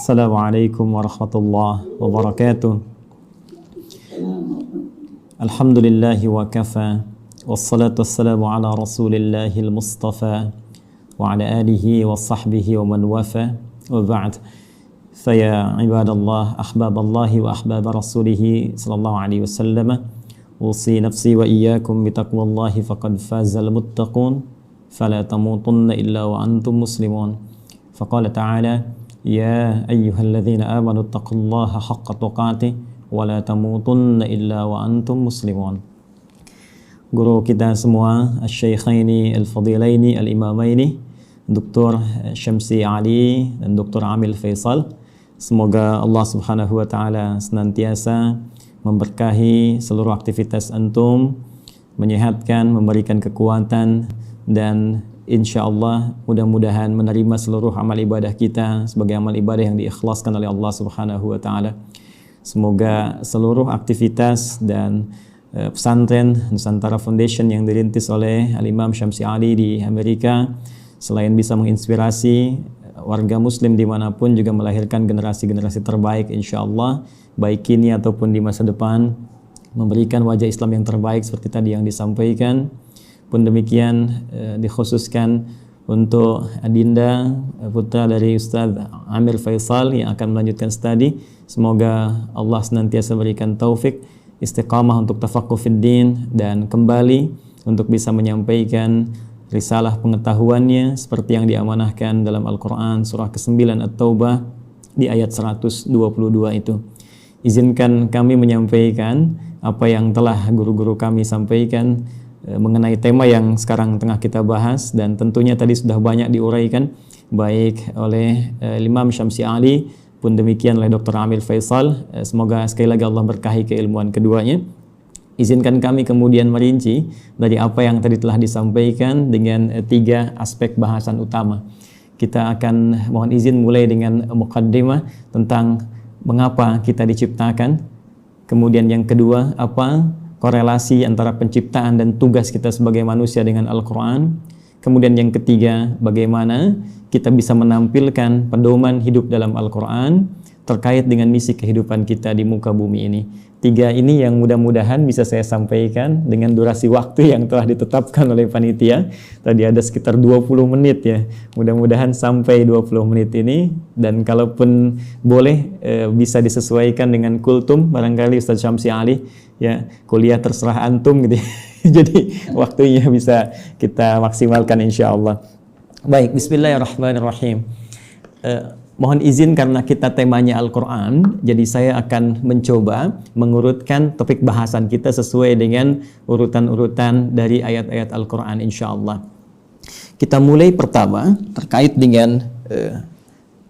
Assalamualaikum warahmatullahi wabarakatuh. Alhamdulillahi wa kafa. Wassalatu wassalamu ala rasulillahil mustafa wa ala alihi wa sahbihi wa man wafa. Wa ba'd. Faya ibadallah, ahbaballahi wa ahbab rasulihi sallallahu alaihi wasallam. Usi nafsi wa iyyakum bitaqwallahi faqad fazal muttaqun. Fala tamutunna illa wa antum muslimun. Faqala ta'ala Ya ayyuhalladzina amanu taqullaha haqqa tuqatih wa la tamutunna illa wa antum muslimun. Guru kita semua, Asy-Syaikhaini Al-Fadilaini Al-Imamaini, Dr. Syamsi Ali dan Dr. Amil Faisal. Semoga Allah Subhanahu wa taala senantiasa memberkahi seluruh aktivitas antum, menyehatkan, memberikan kekuatan, dan insya Allah mudah-mudahan menerima seluruh amal ibadah kita sebagai amal ibadah yang diikhlaskan oleh Allah Subhanahu wa taala. Semoga seluruh aktivitas dan pesantren Nusantara Foundation yang dirintis oleh Al-Imam Syamsi Ali di Amerika selain bisa menginspirasi warga muslim dimanapun, juga melahirkan generasi-generasi terbaik insya Allah, baik kini ataupun di masa depan, memberikan wajah Islam yang terbaik seperti tadi yang disampaikan. Pun demikian dikhususkan untuk Adinda, putra dari Ustaz Amir Faisal yang akan melanjutkan studi. Semoga Allah senantiasa berikan taufik, istiqamah untuk tafaqquh fid din, dan kembali untuk bisa menyampaikan risalah pengetahuannya seperti yang diamanahkan dalam Al-Quran surah ke-9 At-Taubah di ayat 122 itu. Izinkan kami menyampaikan apa yang telah guru-guru kami sampaikan mengenai tema yang sekarang tengah kita bahas, dan tentunya tadi sudah banyak diuraikan baik oleh Imam Syamsi Ali pun demikian oleh Dr. Amil Faisal. Semoga sekali lagi Allah berkahi keilmuan keduanya. Izinkan kami kemudian merinci dari apa yang tadi telah disampaikan dengan tiga aspek bahasan utama. Kita akan mohon izin mulai dengan muqaddimah tentang mengapa kita diciptakan. Kemudian yang kedua, apa korelasi antara penciptaan dan tugas kita sebagai manusia dengan Al-Quran. Kemudian yang ketiga, bagaimana kita bisa menampilkan pedoman hidup dalam Al-Quran terkait dengan misi kehidupan kita di muka bumi ini. Tiga ini yang mudah-mudahan bisa saya sampaikan dengan durasi waktu yang telah ditetapkan oleh panitia. Tadi ada sekitar 20 menit ya. Mudah-mudahan sampai 20 menit ini, dan kalaupun boleh bisa disesuaikan dengan kultum barangkali Ustaz Syamsi Ali ya, kuliah terserah antum gitu. Jadi waktunya bisa kita maksimalkan insyaallah. Baik, bismillahirrahmanirrahim. Mohon izin karena kita temanya Al-Quran, jadi saya akan mencoba mengurutkan topik bahasan kita sesuai dengan urutan-urutan dari ayat-ayat Al-Quran insyaallah. Kita mulai pertama terkait dengan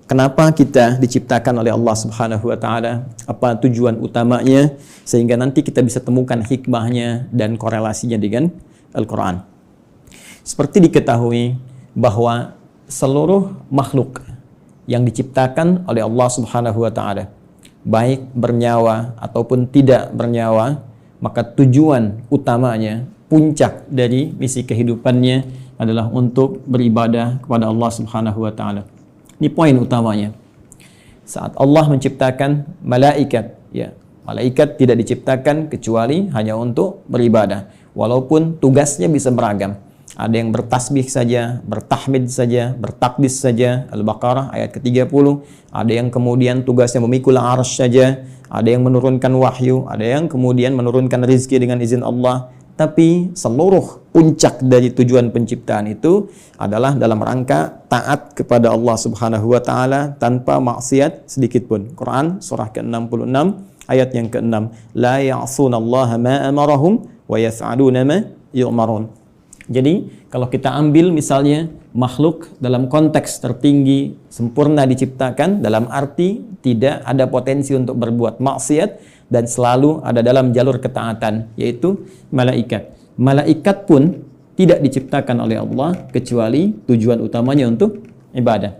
kenapa kita diciptakan oleh Allah Subhanahu wa taala, apa tujuan utamanya, sehingga nanti kita bisa temukan hikmahnya dan korelasinya dengan Al-Quran. Seperti diketahui bahwa seluruh makhluk yang diciptakan oleh Allah Subhanahu wa taala, baik bernyawa ataupun tidak bernyawa, maka tujuan utamanya, puncak dari misi kehidupannya adalah untuk beribadah kepada Allah Subhanahu wa taala. Ini poin utamanya. Saat Allah menciptakan malaikat, ya, malaikat tidak diciptakan kecuali hanya untuk beribadah, walaupun tugasnya bisa beragam. Ada yang bertasbih saja, bertahmid saja, bertakdis saja, Al-Baqarah ayat ke-30. Ada yang kemudian tugasnya memikul arsy saja, ada yang menurunkan wahyu, ada yang kemudian menurunkan rezeki dengan izin Allah. Tapi seluruh puncak dari tujuan penciptaan itu adalah dalam rangka taat kepada Allah Subhanahu wa taala tanpa maksiat sedikit pun. Quran surah ke-66 ayat yang ke-6. La ya'sunallaha ma amarahum wa yaf'aluna ma yu'marun. Jadi kalau kita ambil misalnya makhluk dalam konteks tertinggi, sempurna diciptakan dalam arti tidak ada potensi untuk berbuat maksiat dan selalu ada dalam jalur ketaatan, yaitu malaikat. Malaikat pun tidak diciptakan oleh Allah kecuali tujuan utamanya untuk ibadah.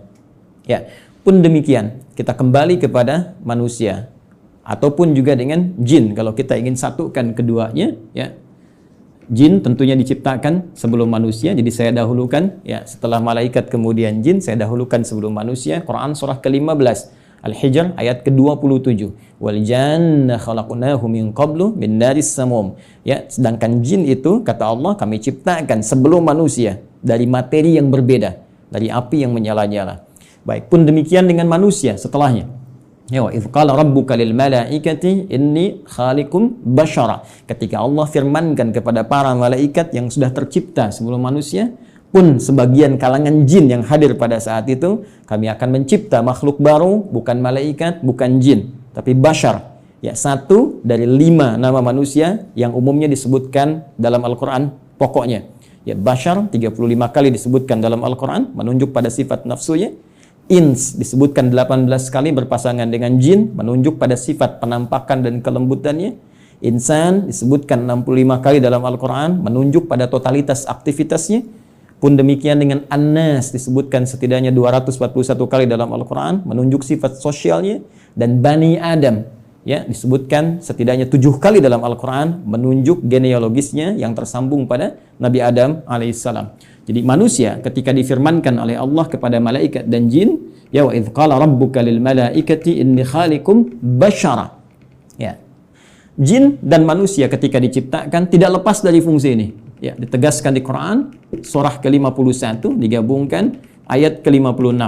Ya, pun demikian kita kembali kepada manusia ataupun juga dengan jin kalau kita ingin satukan keduanya, ya. Jin tentunya diciptakan sebelum manusia, jadi saya dahulukan ya, setelah malaikat kemudian jin, saya dahulukan sebelum manusia. Quran surah ke-15 Al-Hijr ayat ke-27. Wal janna khalaqnahu min qablu min naris samum. Ya, sedangkan jin itu kata Allah kami ciptakan sebelum manusia dari materi yang berbeda, dari api yang menyala-nyala. Baik, pun demikian dengan manusia setelahnya. Ya, wa idz qala rabbuka lil malaikati inni khaliqum basyara. Ketika Allah firmankan kepada para malaikat yang sudah tercipta sebelum manusia, pun sebagian kalangan jin yang hadir pada saat itu, kami akan mencipta makhluk baru, bukan malaikat, bukan jin, tapi basyar. Ya, satu dari 5 nama manusia yang umumnya disebutkan dalam Al-Quran pokoknya. Ya, basyar 35 kali disebutkan dalam Al-Quran, menunjuk pada sifat nafsunya. Ins disebutkan 18 kali berpasangan dengan jin, menunjuk pada sifat penampakan dan kelembutannya. Insan disebutkan 65 kali dalam Al-Quran, menunjuk pada totalitas aktivitasnya. Pun demikian dengan An-Nas disebutkan setidaknya 241 kali dalam Al-Quran, menunjuk sifat sosialnya. Dan Bani Adam ya disebutkan setidaknya 7 kali dalam Al-Quran, menunjuk genealogisnya yang tersambung pada Nabi Adam alaihissalam. Jadi manusia ketika difirmankan oleh Allah kepada malaikat dan jin, ya wa idz qala rabbuka lil malaikati inni khaliqum basyara. Ya. Jin dan manusia ketika diciptakan tidak lepas dari fungsi ini. Ya, ditegaskan di Quran surah ke-51 digabungkan ayat ke-56.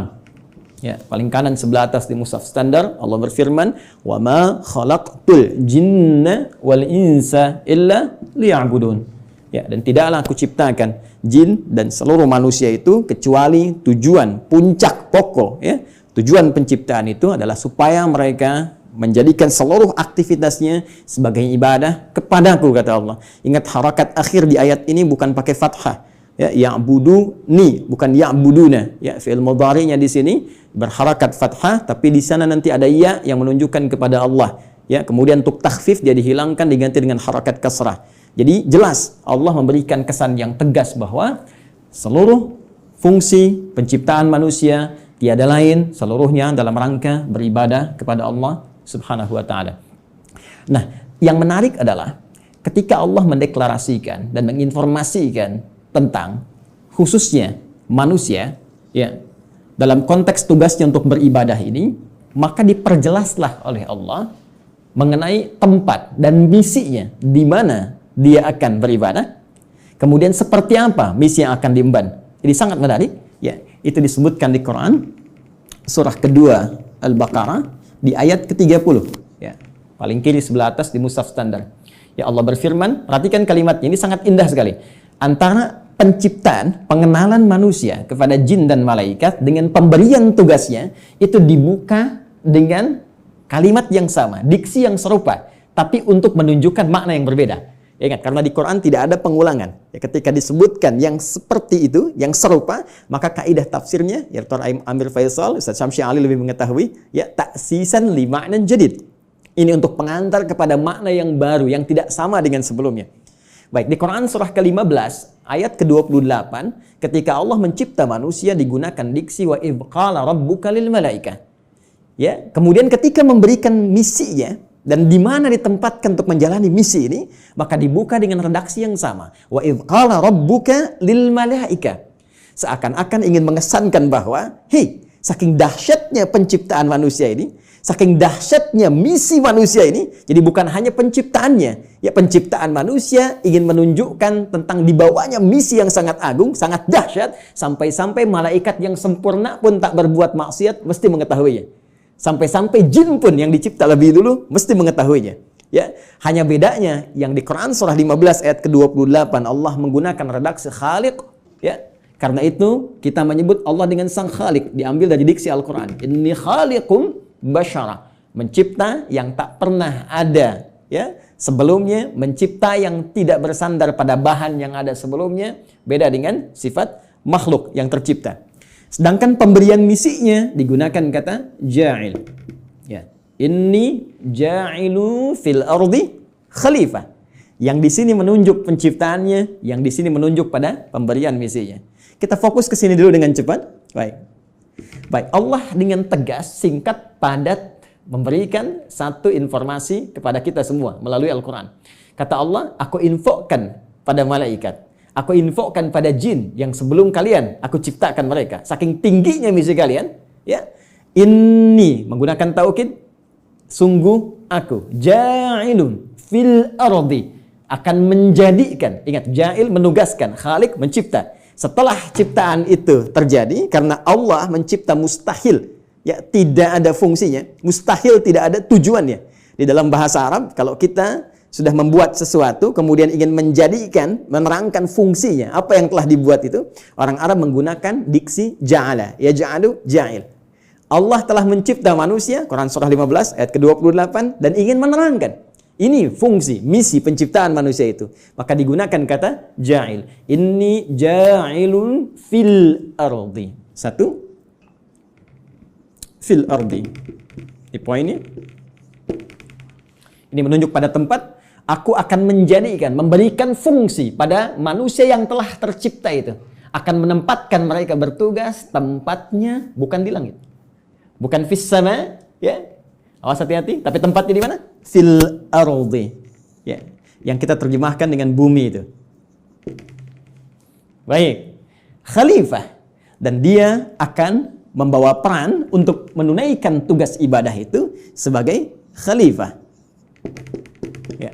Ya, paling kanan sebelah atas di mushaf standar Allah berfirman, "Wa ma khalaqtul jinna wal insa illa liya'budun." Ya, dan tidaklah aku ciptakan jin dan seluruh manusia itu kecuali tujuan puncak pokok ya. Tujuan penciptaan itu adalah supaya mereka menjadikan seluruh aktivitasnya sebagai ibadah kepadaku kata Allah. Ingat harakat akhir di ayat ini bukan pakai fathah. Ya, ya'buduni bukan ya'buduna. Ya, fi'il mudhari'nya di sini berharakat fathah tapi di sana nanti ada ya yang menunjukkan kepada Allah. Ya, kemudian untuk takhfif dia dihilangkan diganti dengan harakat kasrah. Jadi jelas Allah memberikan kesan yang tegas bahwa seluruh fungsi penciptaan manusia tiada lain seluruhnya dalam rangka beribadah kepada Allah Subhanahu wa taala. Nah, yang menarik adalah ketika Allah mendeklarasikan dan menginformasikan tentang khususnya manusia ya dalam konteks tugasnya untuk beribadah ini, maka diperjelaslah oleh Allah mengenai tempat dan misinya di mana dia akan beribadah, kemudian seperti apa misi yang akan diemban. Jadi sangat menarik, ya. Itu disebutkan di Quran surah kedua Al-Baqarah di ayat ke-30, ya. Paling kiri sebelah atas di mushaf standar. Ya, Allah berfirman, perhatikan kalimatnya ini sangat indah sekali. Antara penciptaan, pengenalan manusia kepada jin dan malaikat dengan pemberian tugasnya itu dibuka dengan kalimat yang sama, diksi yang serupa, tapi untuk menunjukkan makna yang berbeda. Ya, ingat, karena di Quran tidak ada pengulangan. Ya, ketika disebutkan yang seperti itu, yang serupa, maka kaidah tafsirnya, ya Dr. Amir Faisal, Ustaz Syamsi Ali lebih mengetahui, ya taksisan li ma'nan jadid. Ini untuk pengantar kepada makna yang baru, yang tidak sama dengan sebelumnya. Baik, di Quran surah ke-15, ayat ke-28, ketika Allah mencipta manusia digunakan diksi wa idz qala rabbuka lil malaikah. Ya, kemudian ketika memberikan misinya, dan di mana ditempatkan untuk menjalani misi ini, maka dibuka dengan redaksi yang sama. Wa idz qala rabbuka lil malaika. Seakan-akan ingin mengesankan bahwa, hei, saking dahsyatnya penciptaan manusia ini, saking dahsyatnya misi manusia ini, jadi bukan hanya penciptaannya. Ya, penciptaan manusia ingin menunjukkan tentang dibawanya misi yang sangat agung, sangat dahsyat, sampai-sampai malaikat yang sempurna pun tak berbuat maksiat mesti mengetahuinya. Sampai-sampai jin pun yang dicipta lebih dulu mesti mengetahuinya. Ya, hanya bedanya yang di Quran surah 15 ayat ke-28 Allah menggunakan redaksi khaliq, ya. Karena itu kita menyebut Allah dengan sang khaliq diambil dari diksi Al-Qur'an. Inni khaliqum basyara, mencipta yang tak pernah ada, ya. Sebelumnya, mencipta yang tidak bersandar pada bahan yang ada sebelumnya, beda dengan sifat makhluk yang tercipta. Sedangkan pemberian misinya digunakan kata ja'il. Ya. Inni ja'ilu fil ardi khalifah. Yang di sini menunjuk penciptaannya, yang di sini menunjuk pada pemberian misinya. Kita fokus ke sini dulu dengan cepat. Baik. Baik, Allah dengan tegas, singkat, padat memberikan satu informasi kepada kita semua melalui Al-Qur'an. Kata Allah, aku infokan pada malaikat. Aku infokan pada jin yang sebelum kalian aku ciptakan mereka. Saking tingginya misi kalian, ya. Inni menggunakan taukid, sungguh aku, ja'ilun fil ardi, akan menjadikan. Ingat, ja'il menugaskan, khalik mencipta. Setelah ciptaan itu terjadi, karena Allah mencipta mustahil, ya tidak ada fungsinya, mustahil tidak ada tujuannya. Di dalam bahasa Arab, kalau kita sudah membuat sesuatu, kemudian ingin menjadikan, menerangkan fungsinya, apa yang telah dibuat itu, orang Arab menggunakan diksi ja'ala, ya ja'alu ja'il. Allah telah mencipta manusia, Quran surah 15 ayat ke-28, dan ingin menerangkan ini fungsi, misi penciptaan manusia itu. Maka digunakan kata ja'il. Inni ja'ilun fil ardi. Satu, fil ardi. Di poin ini. Ini menunjuk pada tempat, aku akan menjadikan, memberikan fungsi pada manusia yang telah tercipta itu. Akan menempatkan mereka bertugas, tempatnya bukan di langit. Bukan fis sama, ya. Awas hati-hati, tapi tempatnya di mana? Fil ardi. Ya, yang kita terjemahkan dengan bumi itu. Baik. Khalifah, dan dia akan membawa peran untuk menunaikan tugas ibadah itu sebagai khalifah. Ya.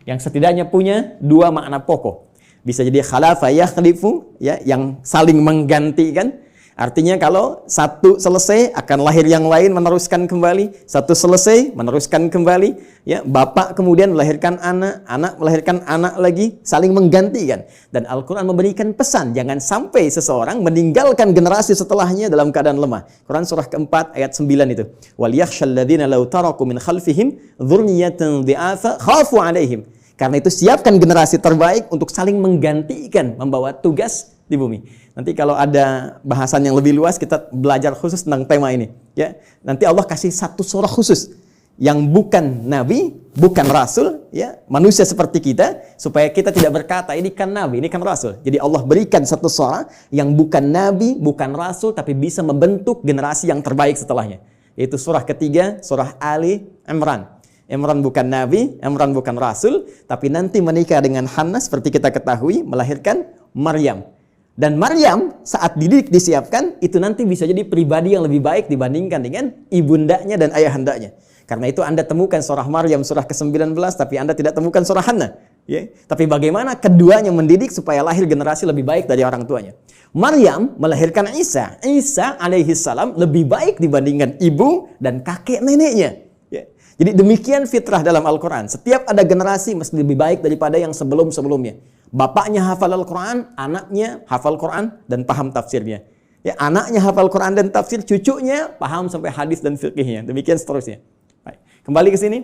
Yang setidaknya punya dua makna pokok. Bisa jadi khalafa yakhlifu, ya, yang saling menggantikan. Artinya kalau satu selesai akan lahir yang lain meneruskan kembali, satu selesai meneruskan kembali, ya, bapak kemudian melahirkan anak, anak melahirkan anak lagi, saling menggantikan. Dan Al-Qur'an memberikan pesan jangan sampai seseorang meninggalkan generasi setelahnya dalam keadaan lemah. Quran surah keempat ayat 9 itu. Wal yakhshal ladzina law taraku min khalfihim dzurriyyatan dhi'afa khafu 'alaihim. Karena itu siapkan generasi terbaik untuk saling menggantikan membawa tugas di bumi. Nanti kalau ada bahasan yang lebih luas kita belajar khusus tentang tema ini, ya. Nanti Allah kasih satu surah khusus yang bukan nabi, bukan rasul, ya, manusia seperti kita, supaya kita tidak berkata ini kan nabi, ini kan rasul. Jadi Allah berikan satu surah yang bukan nabi, bukan rasul, tapi bisa membentuk generasi yang terbaik setelahnya. Yaitu surah ketiga, surah Ali Imran. Imran bukan nabi, Imran bukan rasul, tapi nanti menikah dengan Hannah seperti kita ketahui, melahirkan Maryam. Dan Maryam saat dididik disiapkan, itu nanti bisa jadi pribadi yang lebih baik dibandingkan dengan ibundanya dan ayahandanya. Karena itu Anda temukan surah Maryam surah ke-19, tapi Anda tidak temukan surah Hannah. Ya. Tapi bagaimana keduanya mendidik supaya lahir generasi lebih baik dari orang tuanya. Maryam melahirkan Isa. Isa alaihi salam lebih baik dibandingkan ibu dan kakek neneknya. Ya. Jadi demikian fitrah dalam Al-Quran. Setiap ada generasi mesti lebih baik daripada yang sebelum-sebelumnya. Bapaknya hafal Al-Quran, anaknya hafal Quran dan paham tafsirnya. Ya, anaknya hafal Quran dan tafsir, cucunya paham sampai hadis dan fiqhnya. Demikian seterusnya. Baik. Kembali ke sini.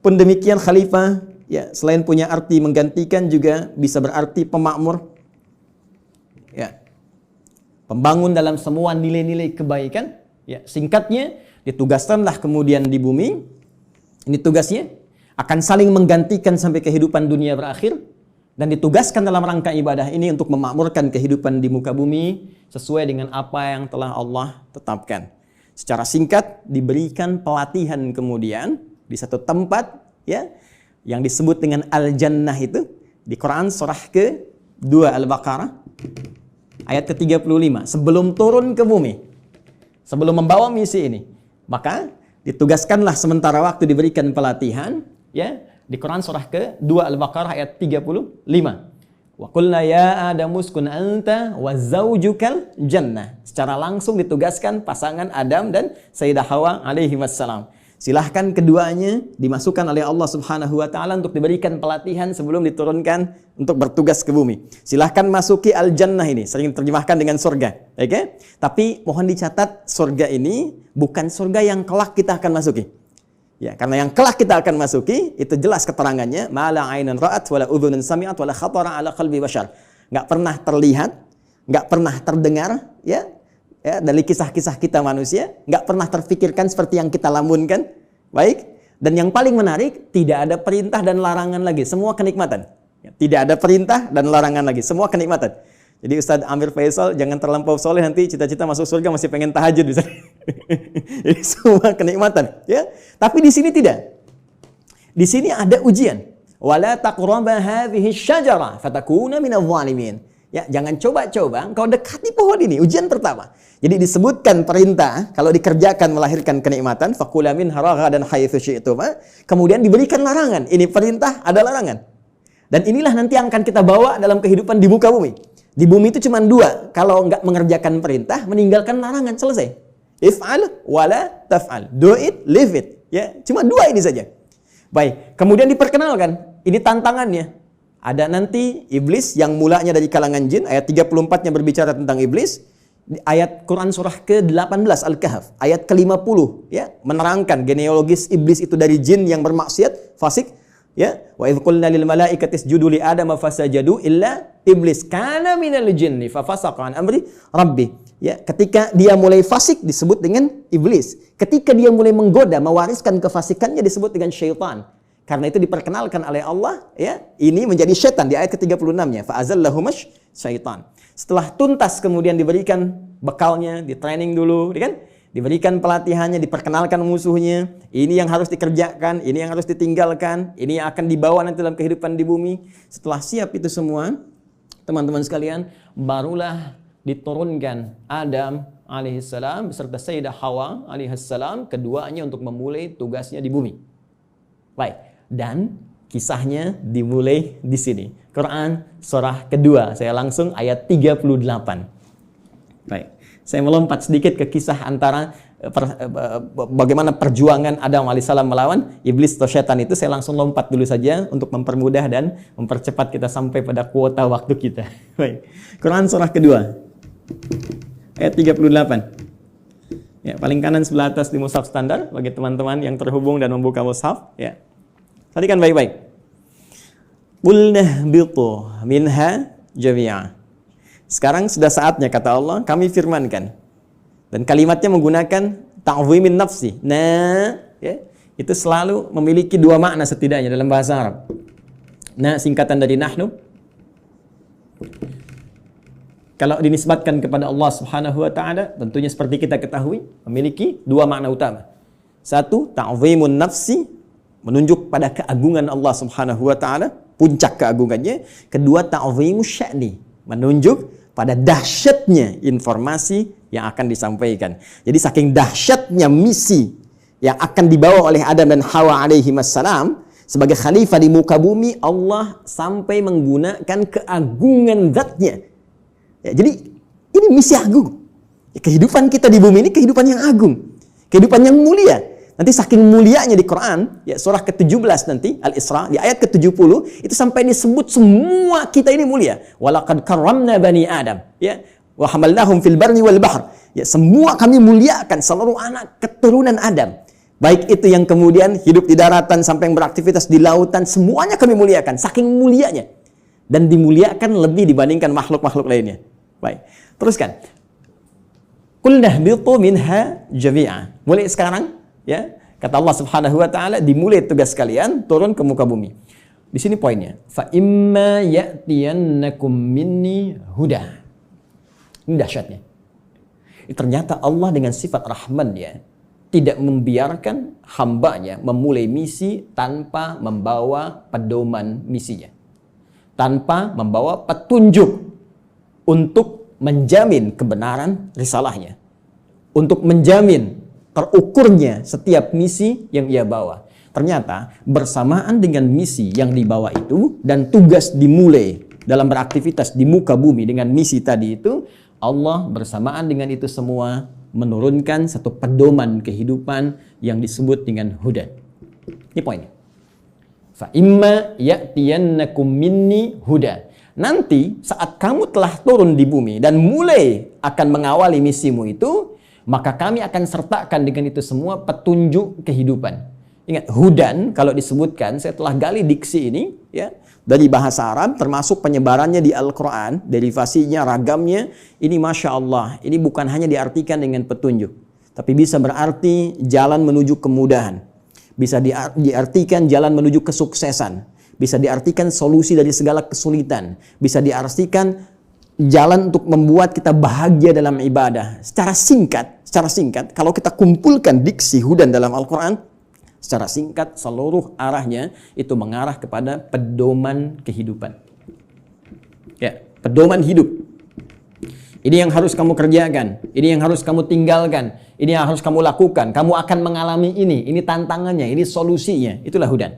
Pun demikian khalifah, ya, selain punya arti menggantikan juga bisa berarti pemakmur. Ya. Pembangun dalam semua nilai-nilai kebaikan. Ya, singkatnya, ditugaskanlah kemudian di bumi. Ini tugasnya. Akan saling menggantikan sampai kehidupan dunia berakhir. Dan ditugaskan dalam rangka ibadah ini untuk memakmurkan kehidupan di muka bumi sesuai dengan apa yang telah Allah tetapkan. Secara singkat diberikan pelatihan kemudian di satu tempat, ya, yang disebut dengan Al-Jannah itu di Quran surah ke-2 Al-Baqarah ayat ke-35. Sebelum turun ke bumi, sebelum membawa misi ini, maka ditugaskanlah sementara waktu diberikan pelatihan, ya, di Quran surah ke-2 Al-Baqarah ayat 35. Wa qulna ya Adamu uskun anta wa zaujukal jannah. Secara langsung ditugaskan pasangan Adam dan Sayyidah Hawa alaihi wassalam. Silahkan keduanya dimasukkan oleh Allah Subhanahu wa taala untuk diberikan pelatihan sebelum diturunkan untuk bertugas ke bumi. Silahkan masuki al-jannah ini, sering terjemahkan dengan surga, oke? Okay? Tapi mohon dicatat, surga ini bukan surga yang kelak kita akan masuki. Ya, karena yang kelak kita akan masuki itu jelas keterangannya, mala ainan ra'at wala udhunun sami'at wala khatara ala qalbi bashar. Enggak pernah terlihat, enggak pernah terdengar, ya. Ya, dari kisah-kisah kita manusia, enggak pernah terfikirkan seperti yang kita lamunkan. Baik. Dan yang paling menarik, tidak ada perintah dan larangan lagi, semua kenikmatan. Ya, tidak ada perintah dan larangan lagi, semua kenikmatan. Jadi Ustaz Amir Faisal jangan terlampau soleh, nanti cita-cita masuk surga masih pengen tahajud bisa. Jadi semua kenikmatan, ya. Tapi di sini tidak. Di sini ada ujian. Wala taqraba hadhihi syajara fatakuna minadh dhalimin. Ya, jangan coba-coba engkau dekati pohon ini. Ujian pertama. Jadi disebutkan perintah kalau dikerjakan melahirkan kenikmatan, fakula minha ragadan haitsu syi'tuma. Kemudian diberikan larangan. Ini perintah, ada larangan. Dan inilah nanti yang akan kita bawa dalam kehidupan di muka bumi. Di bumi itu cuma dua. Kalau enggak mengerjakan perintah, meninggalkan larangan, selesai. If'al wala taf'al. Do it, leave it. Ya, cuma dua ini saja. Baik, kemudian diperkenalkan. Ini tantangannya. Ada nanti iblis yang mulanya dari kalangan jin, ayat 34-nya berbicara tentang iblis. Ayat Quran surah ke-18 Al-Kahf, ayat ke-50 ya, menerangkan genealogis iblis itu dari jin yang bermaksiat, fasik ya. Wa idz qulna lil malaikati isjudu li adama fasajadu illa iblis kana minal jinni fa fasaqa an amri rabbi. Ya, ketika dia mulai fasik disebut dengan iblis. Ketika dia mulai menggoda, mewariskan kefasikannya disebut dengan syaitan. Karena itu diperkenalkan oleh Allah, ya, ini menjadi syaitan di ayat ke-36-nya. Fa'azallahumash syaitan. Setelah tuntas kemudian diberikan bekalnya, di training dulu, kan? Diberikan pelatihannya, diperkenalkan musuhnya. Ini yang harus dikerjakan, ini yang harus ditinggalkan, ini yang akan dibawa nanti dalam kehidupan di bumi. Setelah siap itu semua, teman-teman sekalian, barulah diturunkan Adam alaihissalam beserta Sayyidah Hawa alaihissalam, keduanya untuk memulai tugasnya di bumi. Baik. Dan kisahnya dimulai di sini. Quran surah kedua. Saya langsung ayat 38. Baik. Saya melompat sedikit ke kisah antara bagaimana perjuangan Adam alaihissalam melawan iblis atau syaitan itu. Saya langsung lompat dulu saja untuk mempermudah dan mempercepat kita sampai pada kuota waktu kita. Baik. Quran surah kedua. Ayat 38. Ya, paling kanan sebelah atas di mushaf standar bagi teman-teman yang terhubung dan membuka mushaf, ya. Perhatikan baik-baik. Qulna bitu minha jami'a. Sekarang sudah saatnya, kata Allah, kami firmankan. Dan kalimatnya menggunakan ta'zimin nafsi. Nah, ya, itu selalu memiliki dua makna setidaknya dalam bahasa Arab. Nah, singkatan dari nahnu. Kalau dinisbatkan kepada Allah Subhanahu wa taala, tentunya seperti kita ketahui, memiliki dua makna utama. Satu, ta'zimun nafsi, menunjuk pada keagungan Allah Subhanahu wa taala, puncak keagungannya. Kedua, ta'zimus sya'ni, menunjuk pada dahsyatnya informasi yang akan disampaikan. Jadi saking dahsyatnya misi yang akan dibawa oleh Adam dan Hawa alaihi wassalam sebagai khalifah di muka bumi, Allah sampai menggunakan keagungan zatnya. Ya, jadi ini misi agung. Ya, kehidupan kita di bumi ini kehidupan yang agung, kehidupan yang mulia. Nanti saking mulianya di Quran, ya, surah ke-17 nanti, Al-Isra, di ayat ke-70, itu sampai disebut semua kita ini mulia. Walaqad karramna bani Adam, ya, wa hamalnahum fil barri wal bahr. Ya, semua kami muliakan seluruh anak keturunan Adam. Baik itu yang kemudian hidup di daratan sampai yang beraktivitas di lautan, semuanya kami muliakan, saking mulianya. Dan dimuliakan lebih dibandingkan makhluk-makhluk lainnya. Baik, teruskan. Qulna bitu minha jami'a. Mulai sekarang, ya, kata Allah Subhanahu wa taala, dimulai tugas kalian turun ke muka bumi. Di sini poinnya. Fa imma ya'tiyannakum minni huda. Ini dahsyatnya. Ternyata Allah dengan sifat Rahman, ya, tidak membiarkan hambanya memulai misi tanpa membawa pedoman misinya. Tanpa membawa petunjuk untuk menjamin kebenaran risalahnya. Untuk menjamin terukurnya setiap misi yang ia bawa. Ternyata bersamaan dengan misi yang dibawa itu dan tugas dimulai dalam beraktivitas di muka bumi dengan misi tadi itu, Allah bersamaan dengan itu semua menurunkan satu pedoman kehidupan yang disebut dengan hudan. Ini poinnya. Fa imma ya'tiyannakum minni huda. Nanti saat kamu telah turun di bumi dan mulai akan mengawali misimu itu, maka kami akan sertakan dengan itu semua petunjuk kehidupan. Ingat, hudan kalau disebutkan, saya telah gali diksi ini, ya, dari bahasa Arab, termasuk penyebarannya di Al-Quran, derivasinya, ragamnya, ini Masya Allah, ini bukan hanya diartikan dengan petunjuk, tapi bisa berarti jalan menuju kemudahan, bisa diartikan jalan menuju kesuksesan, bisa diartikan solusi dari segala kesulitan, bisa diartikan jalan untuk membuat kita bahagia dalam ibadah. Secara singkat, kalau kita kumpulkan diksi hudan dalam Al-Quran, secara singkat seluruh arahnya itu mengarah kepada pedoman kehidupan. Ya, pedoman hidup. Ini yang harus kamu kerjakan, ini yang harus kamu tinggalkan, ini yang harus kamu lakukan. Kamu akan mengalami ini tantangannya, ini solusinya. Itulah hudan.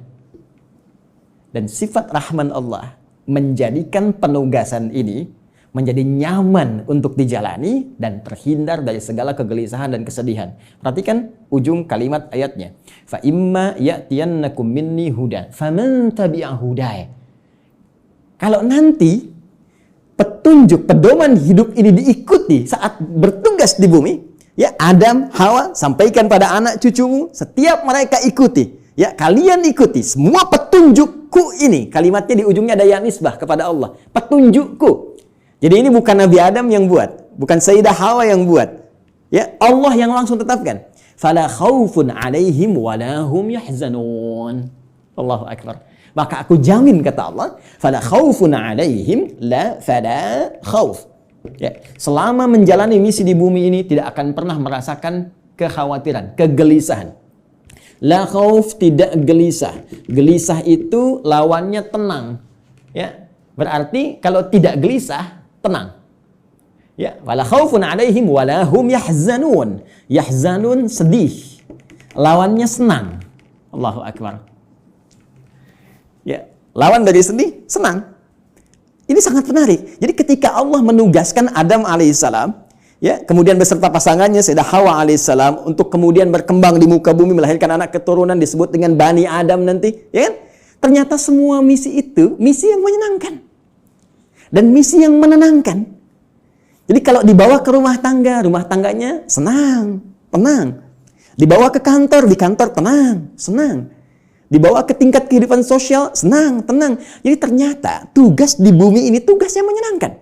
Dan sifat rahman Allah menjadikan penugasan ini menjadi nyaman untuk dijalani dan terhindar dari segala kegelisahan dan kesedihan. Perhatikan ujung kalimat ayatnya. Fa imma ya'tiyannakum minni hudan faman tabi'a hudaya. Kalau nanti petunjuk, pedoman hidup ini diikuti saat bertugas di bumi, ya Adam, Hawa, sampaikan pada anak cucumu, setiap mereka ikuti, ya kalian ikuti semua petunjukku ini. Kalimatnya di ujungnya ada ya nisbah kepada Allah. Petunjukku. Jadi ini bukan Nabi Adam yang buat, bukan Sayyidah Hawa yang buat. Ya, Allah yang langsung tetapkan. Fala khaufun 'alaihim wala hum yahzanun. Allahu akbar. Maka aku jamin kata Allah, fala khaufun 'alaihim la fala khauf. Ya, selama menjalani misi di bumi ini tidak akan pernah merasakan kekhawatiran, kegelisahan. La khauf, tidak gelisah. Gelisah itu lawannya tenang. Ya, berarti kalau tidak gelisah tenang. Ya, wala khaufun 'alaihim wala hum yahzanun. Yahzanun sedih. Lawannya senang. Allahu akbar. Ya, lawan dari sedih senang. Ini sangat menarik. Jadi ketika Allah menugaskan Adam alaihissalam, ya, kemudian beserta pasangannya Sayyidah Hawa alaihissalam untuk kemudian berkembang di muka bumi melahirkan anak keturunan disebut dengan Bani Adam nanti, ya kan? Ternyata semua misi itu misi yang menyenangkan. Dan misi yang menenangkan. Jadi kalau dibawa ke rumah tangganya senang, tenang. Dibawa ke kantor, di kantor tenang, senang. Dibawa ke tingkat kehidupan sosial, senang, tenang. Jadi ternyata tugas di bumi ini tugas yang menyenangkan.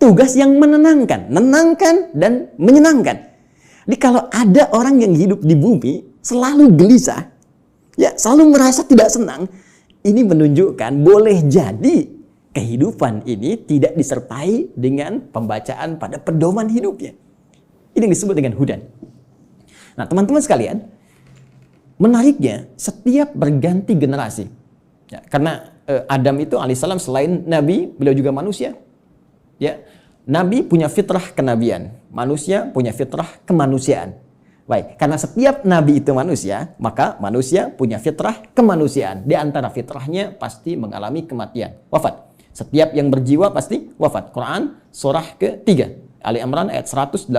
Tugas yang menenangkan, menenangkan dan menyenangkan. Jadi kalau ada orang yang hidup di bumi selalu gelisah, ya selalu merasa tidak senang, ini menunjukkan boleh jadi kehidupan ini tidak disertai dengan pembacaan pada pedoman hidupnya. Ini yang disebut dengan hudan. Nah, teman-teman sekalian, menariknya setiap berganti generasi. Ya, karena Adam itu alaihissalam selain nabi, beliau juga manusia. Ya, nabi punya fitrah kenabian, manusia punya fitrah kemanusiaan. Baik, karena setiap nabi itu manusia, maka manusia punya fitrah kemanusiaan. Di antara fitrahnya pasti mengalami kematian, wafat. Setiap yang berjiwa pasti wafat. Quran surah ke-3 Ali Imran ayat 185.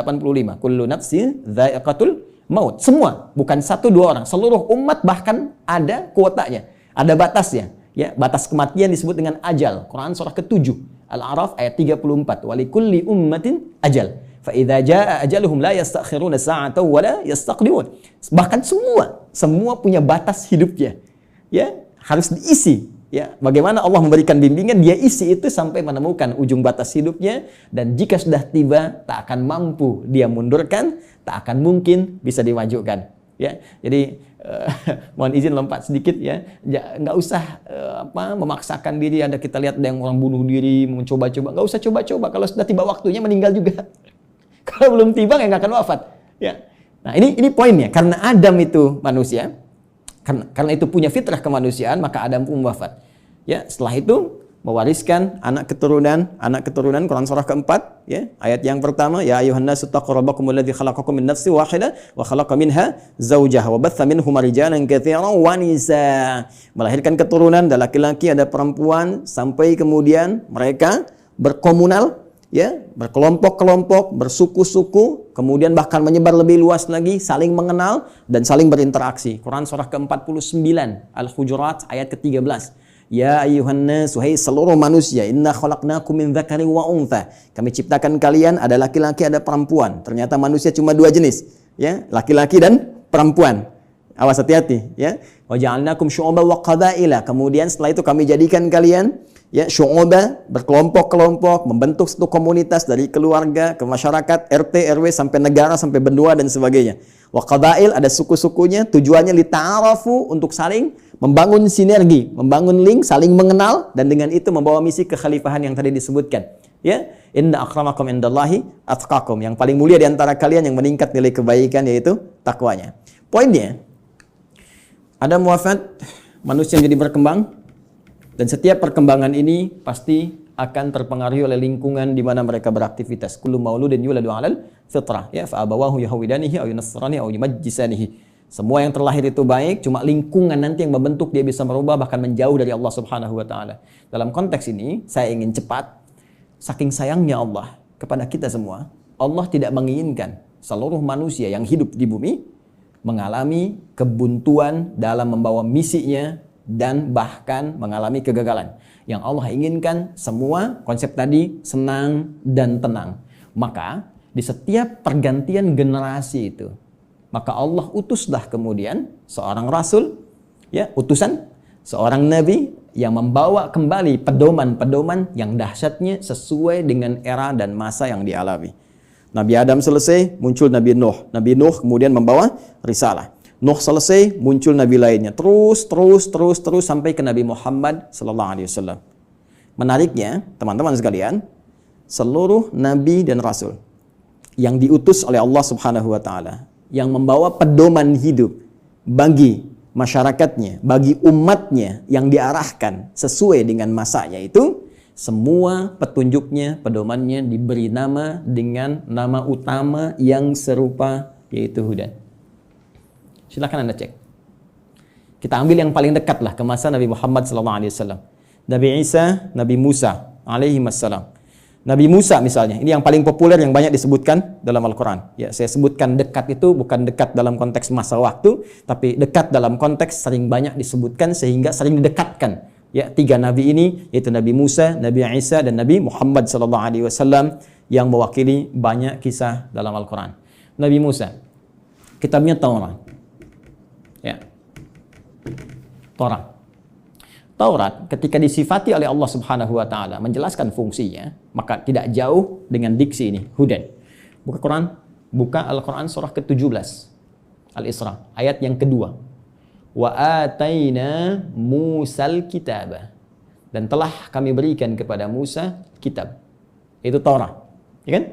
Kullu nafsin dha'iqatul maut. Semua, bukan satu dua orang, seluruh umat bahkan ada kuotanya, ada batasnya. Ya, batas kematian disebut dengan ajal. Quran surah ke-7 Al-A'raf ayat 34. Walikulli ummatin ajal. Fa idza jaa ajaluhum la yastakhiruna sa'atan wa la yastaqdimun. Bahkan semua punya batas hidupnya. Ya, harus diisi. Ya, bagaimana Allah memberikan bimbingan, dia isi itu sampai menemukan ujung batas hidupnya, dan jika sudah tiba tak akan mampu dia mundurkan, tak akan mungkin bisa dimajukan. Ya, jadi mohon izin lompat sedikit ya, nggak usah memaksakan diri. Ada kita lihat ada yang orang bunuh diri, mencoba-coba, nggak usah coba-coba. Kalau sudah tiba waktunya meninggal juga. Kalau belum tiba ya nggak akan wafat. Ya, nah ini poinnya. Karena Adam itu manusia. Karena itu punya fitrah kemanusiaan, maka Adam pun wafat. Ya, setelah itu mewariskan anak keturunan Quran surah ke-4 ya, ayat yang pertama, ya ayuhan nasu taqu rabbakumul ladzi khalaqakum min nafsin wahidah wa khalaqa minha zawjaha wa batha minhuma rijalan katsiran wa nisaa. Melahirkan keturunan, ada laki-laki, ada perempuan, sampai kemudian mereka berkomunal, ya, berkelompok-kelompok, bersuku-suku, kemudian bahkan menyebar lebih luas lagi, saling mengenal dan saling berinteraksi. Quran surah ke-49 Al-Hujurat ayat ke-13. Ya ayuhan nas, wahai seluruh manusia, inna khalaqnakum min dzakarin wa untha. Kami ciptakan kalian ada laki-laki, ada perempuan. Ternyata manusia cuma dua jenis, ya, laki-laki dan perempuan. Awas, hati-hati, ya. Wa ja'alnakum syu'uban wa qabaila. Kemudian setelah itu kami jadikan kalian, ya, syu'uba, berkelompok-kelompok, membentuk satu komunitas dari keluarga ke masyarakat, RT, RW sampai negara, sampai benua dan sebagainya. Wa qabail, ada suku-sukunya, tujuannya lita'arafu, untuk saling membangun sinergi, membangun link, saling mengenal, dan dengan itu membawa misi kekhalifahan yang tadi disebutkan. Ya, inna akramakum indallahi atqakum. Yang paling mulia di antara kalian yang meningkat nilai kebaikan yaitu takwanya. Poinnya, Adam wafat, manusia menjadi berkembang, dan setiap perkembangan ini pasti akan terpengaruhi oleh lingkungan di mana mereka beraktivitas. Kullu mauludin yuladu 'alal fitrah, ya fa abawahu yahwidanihi aw yunasrani aw yumajjisanihi. Semua yang terlahir itu baik, cuma lingkungan nanti yang membentuk dia bisa merubah bahkan menjauh dari Allah Subhanahu wa taala. Dalam konteks ini, saya ingin cepat, saking sayangnya Allah kepada kita semua, Allah tidak menginginkan seluruh manusia yang hidup di bumi mengalami kebuntuan dalam membawa misinya dan bahkan mengalami kegagalan. Yang Allah inginkan semua konsep tadi senang dan tenang. Maka di setiap pergantian generasi itu, maka Allah utuslah kemudian seorang rasul, ya, utusan, seorang nabi yang membawa kembali pedoman-pedoman yang dahsyatnya sesuai dengan era dan masa yang dialami. Nabi Adam selesai, muncul Nabi Nuh. Nabi Nuh kemudian membawa risalah. Nuh selesai, muncul nabi lainnya. Terus sampai ke Nabi Muhammad sallallahu alaihi wasallam. Menariknya, teman-teman sekalian, seluruh nabi dan rasul yang diutus oleh Allah Subhanahu wa taala, yang membawa pedoman hidup bagi masyarakatnya, bagi umatnya yang diarahkan sesuai dengan masanya itu, semua petunjuknya, pedomannya diberi nama dengan nama utama yang serupa, yaitu Hudan. Silakan Anda cek. Kita ambil yang paling dekat lah ke masa Nabi Muhammad SAW. Nabi Isa, Nabi Musa alaihi wassalam. Nabi Musa misalnya, ini yang paling populer yang banyak disebutkan dalam Al-Quran. Ya, saya sebutkan dekat itu bukan dekat dalam konteks masa waktu, tapi dekat dalam konteks sering banyak disebutkan sehingga sering didekatkan. Ya, tiga nabi ini yaitu Nabi Musa, Nabi Isa dan Nabi Muhammad SAW yang mewakili banyak kisah dalam Al-Quran. Nabi Musa, kitabnya Taurat. Ya. Taurat ketika disifati oleh Allah Subhanahu wa taala menjelaskan fungsinya, maka tidak jauh dengan diksi ini, Hudan. Buka Al-Quran surah ke-17 Al-Isra, ayat yang kedua. Wa ataina Musal kitaba. Dan telah kami berikan kepada Musa kitab. Itu Taurat. Ya kan?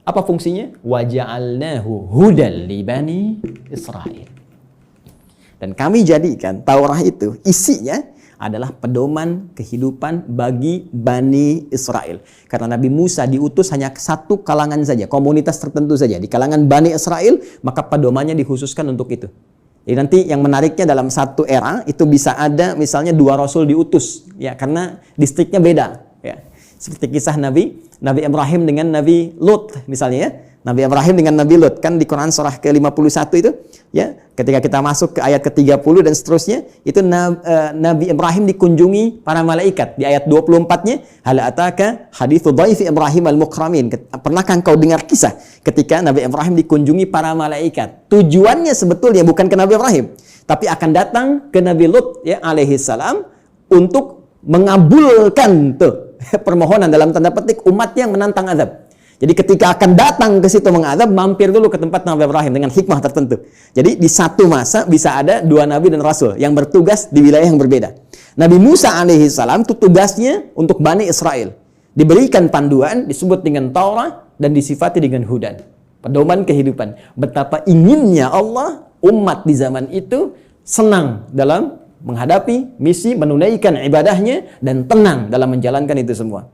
Apa fungsinya? Wa ja'alnahu hudan li bani Israil. Dan kami jadikan Taurat itu isinya adalah pedoman kehidupan bagi Bani Israel. Karena Nabi Musa diutus hanya satu kalangan saja, komunitas tertentu saja. Di kalangan Bani Israel, maka pedomannya dikhususkan untuk itu. Jadi nanti yang menariknya dalam satu era, itu bisa ada misalnya 2 rasul diutus. Ya, karena distriknya beda. Ya. Seperti kisah Nabi Ibrahim dengan Nabi Lut misalnya ya. Nabi Ibrahim dengan Nabi Lut, kan di Quran surah ke-51 itu, ya, ketika kita masuk ke ayat ke-30 dan seterusnya, itu Nabi Ibrahim dikunjungi para malaikat. Di ayat 24-nya, hal ataka hadithu dhaifi Ibrahim al-mukramin. Pernahkah engkau dengar kisah ketika Nabi Ibrahim dikunjungi para malaikat? Tujuannya sebetulnya bukan ke Nabi Ibrahim, tapi akan datang ke Nabi Lut, ya, alaihi salam, untuk mengabulkan tuh permohonan dalam tanda petik umat yang menantang azab. Jadi ketika akan datang ke situ mengadab, mampir dulu ke tempat Nabi Ibrahim dengan hikmah tertentu. Jadi di satu masa bisa ada 2 nabi dan rasul yang bertugas di wilayah yang berbeda. Nabi Musa alaihi salam itu tugasnya untuk Bani Israel. Diberikan panduan, disebut dengan Taurat dan disifati dengan Hudan. Pedoman kehidupan. Betapa inginnya Allah umat di zaman itu senang dalam menghadapi misi, menunaikan ibadahnya dan tenang dalam menjalankan itu semua.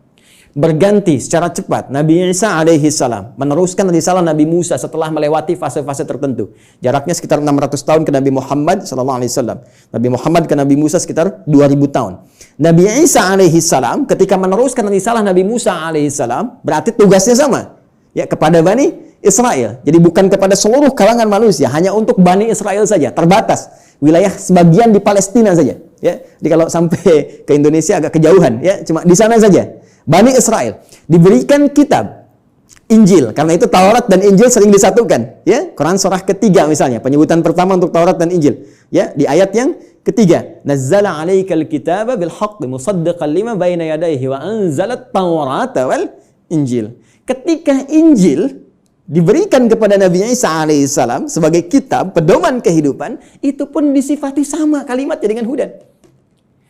Berganti secara cepat Nabi Isa alaihi salam meneruskan risalah Nabi Musa setelah melewati fase-fase tertentu. Jaraknya sekitar 600 tahun ke Nabi Muhammad sallallahu alaihi wasallam. Nabi Muhammad ke Nabi Musa sekitar 2000 tahun. Nabi Isa alaihi salam ketika meneruskan risalah Nabi Musa alaihi salam berarti tugasnya sama, ya, kepada Bani Israel. Jadi bukan kepada seluruh kalangan manusia, hanya untuk Bani Israel saja, terbatas. Wilayah sebagian di Palestina saja, ya. Jadi kalau sampai ke Indonesia agak kejauhan, ya, cuma di sana saja. Bani Israel diberikan kitab Injil, karena itu Taurat dan Injil sering disatukan, ya. Quran surah ketiga misalnya, penyebutan pertama untuk Taurat dan Injil, ya, di ayat yang ketiga, nazzala 'alaikal kitaba bil haqqi musaddiqan lima baina yadayhi wa anzalat Taurata wal Injil. Ketika Injil diberikan kepada Nabi Isa alaihissalam sebagai kitab pedoman kehidupan, itu pun disifati sama kalimatnya dengan Hudan.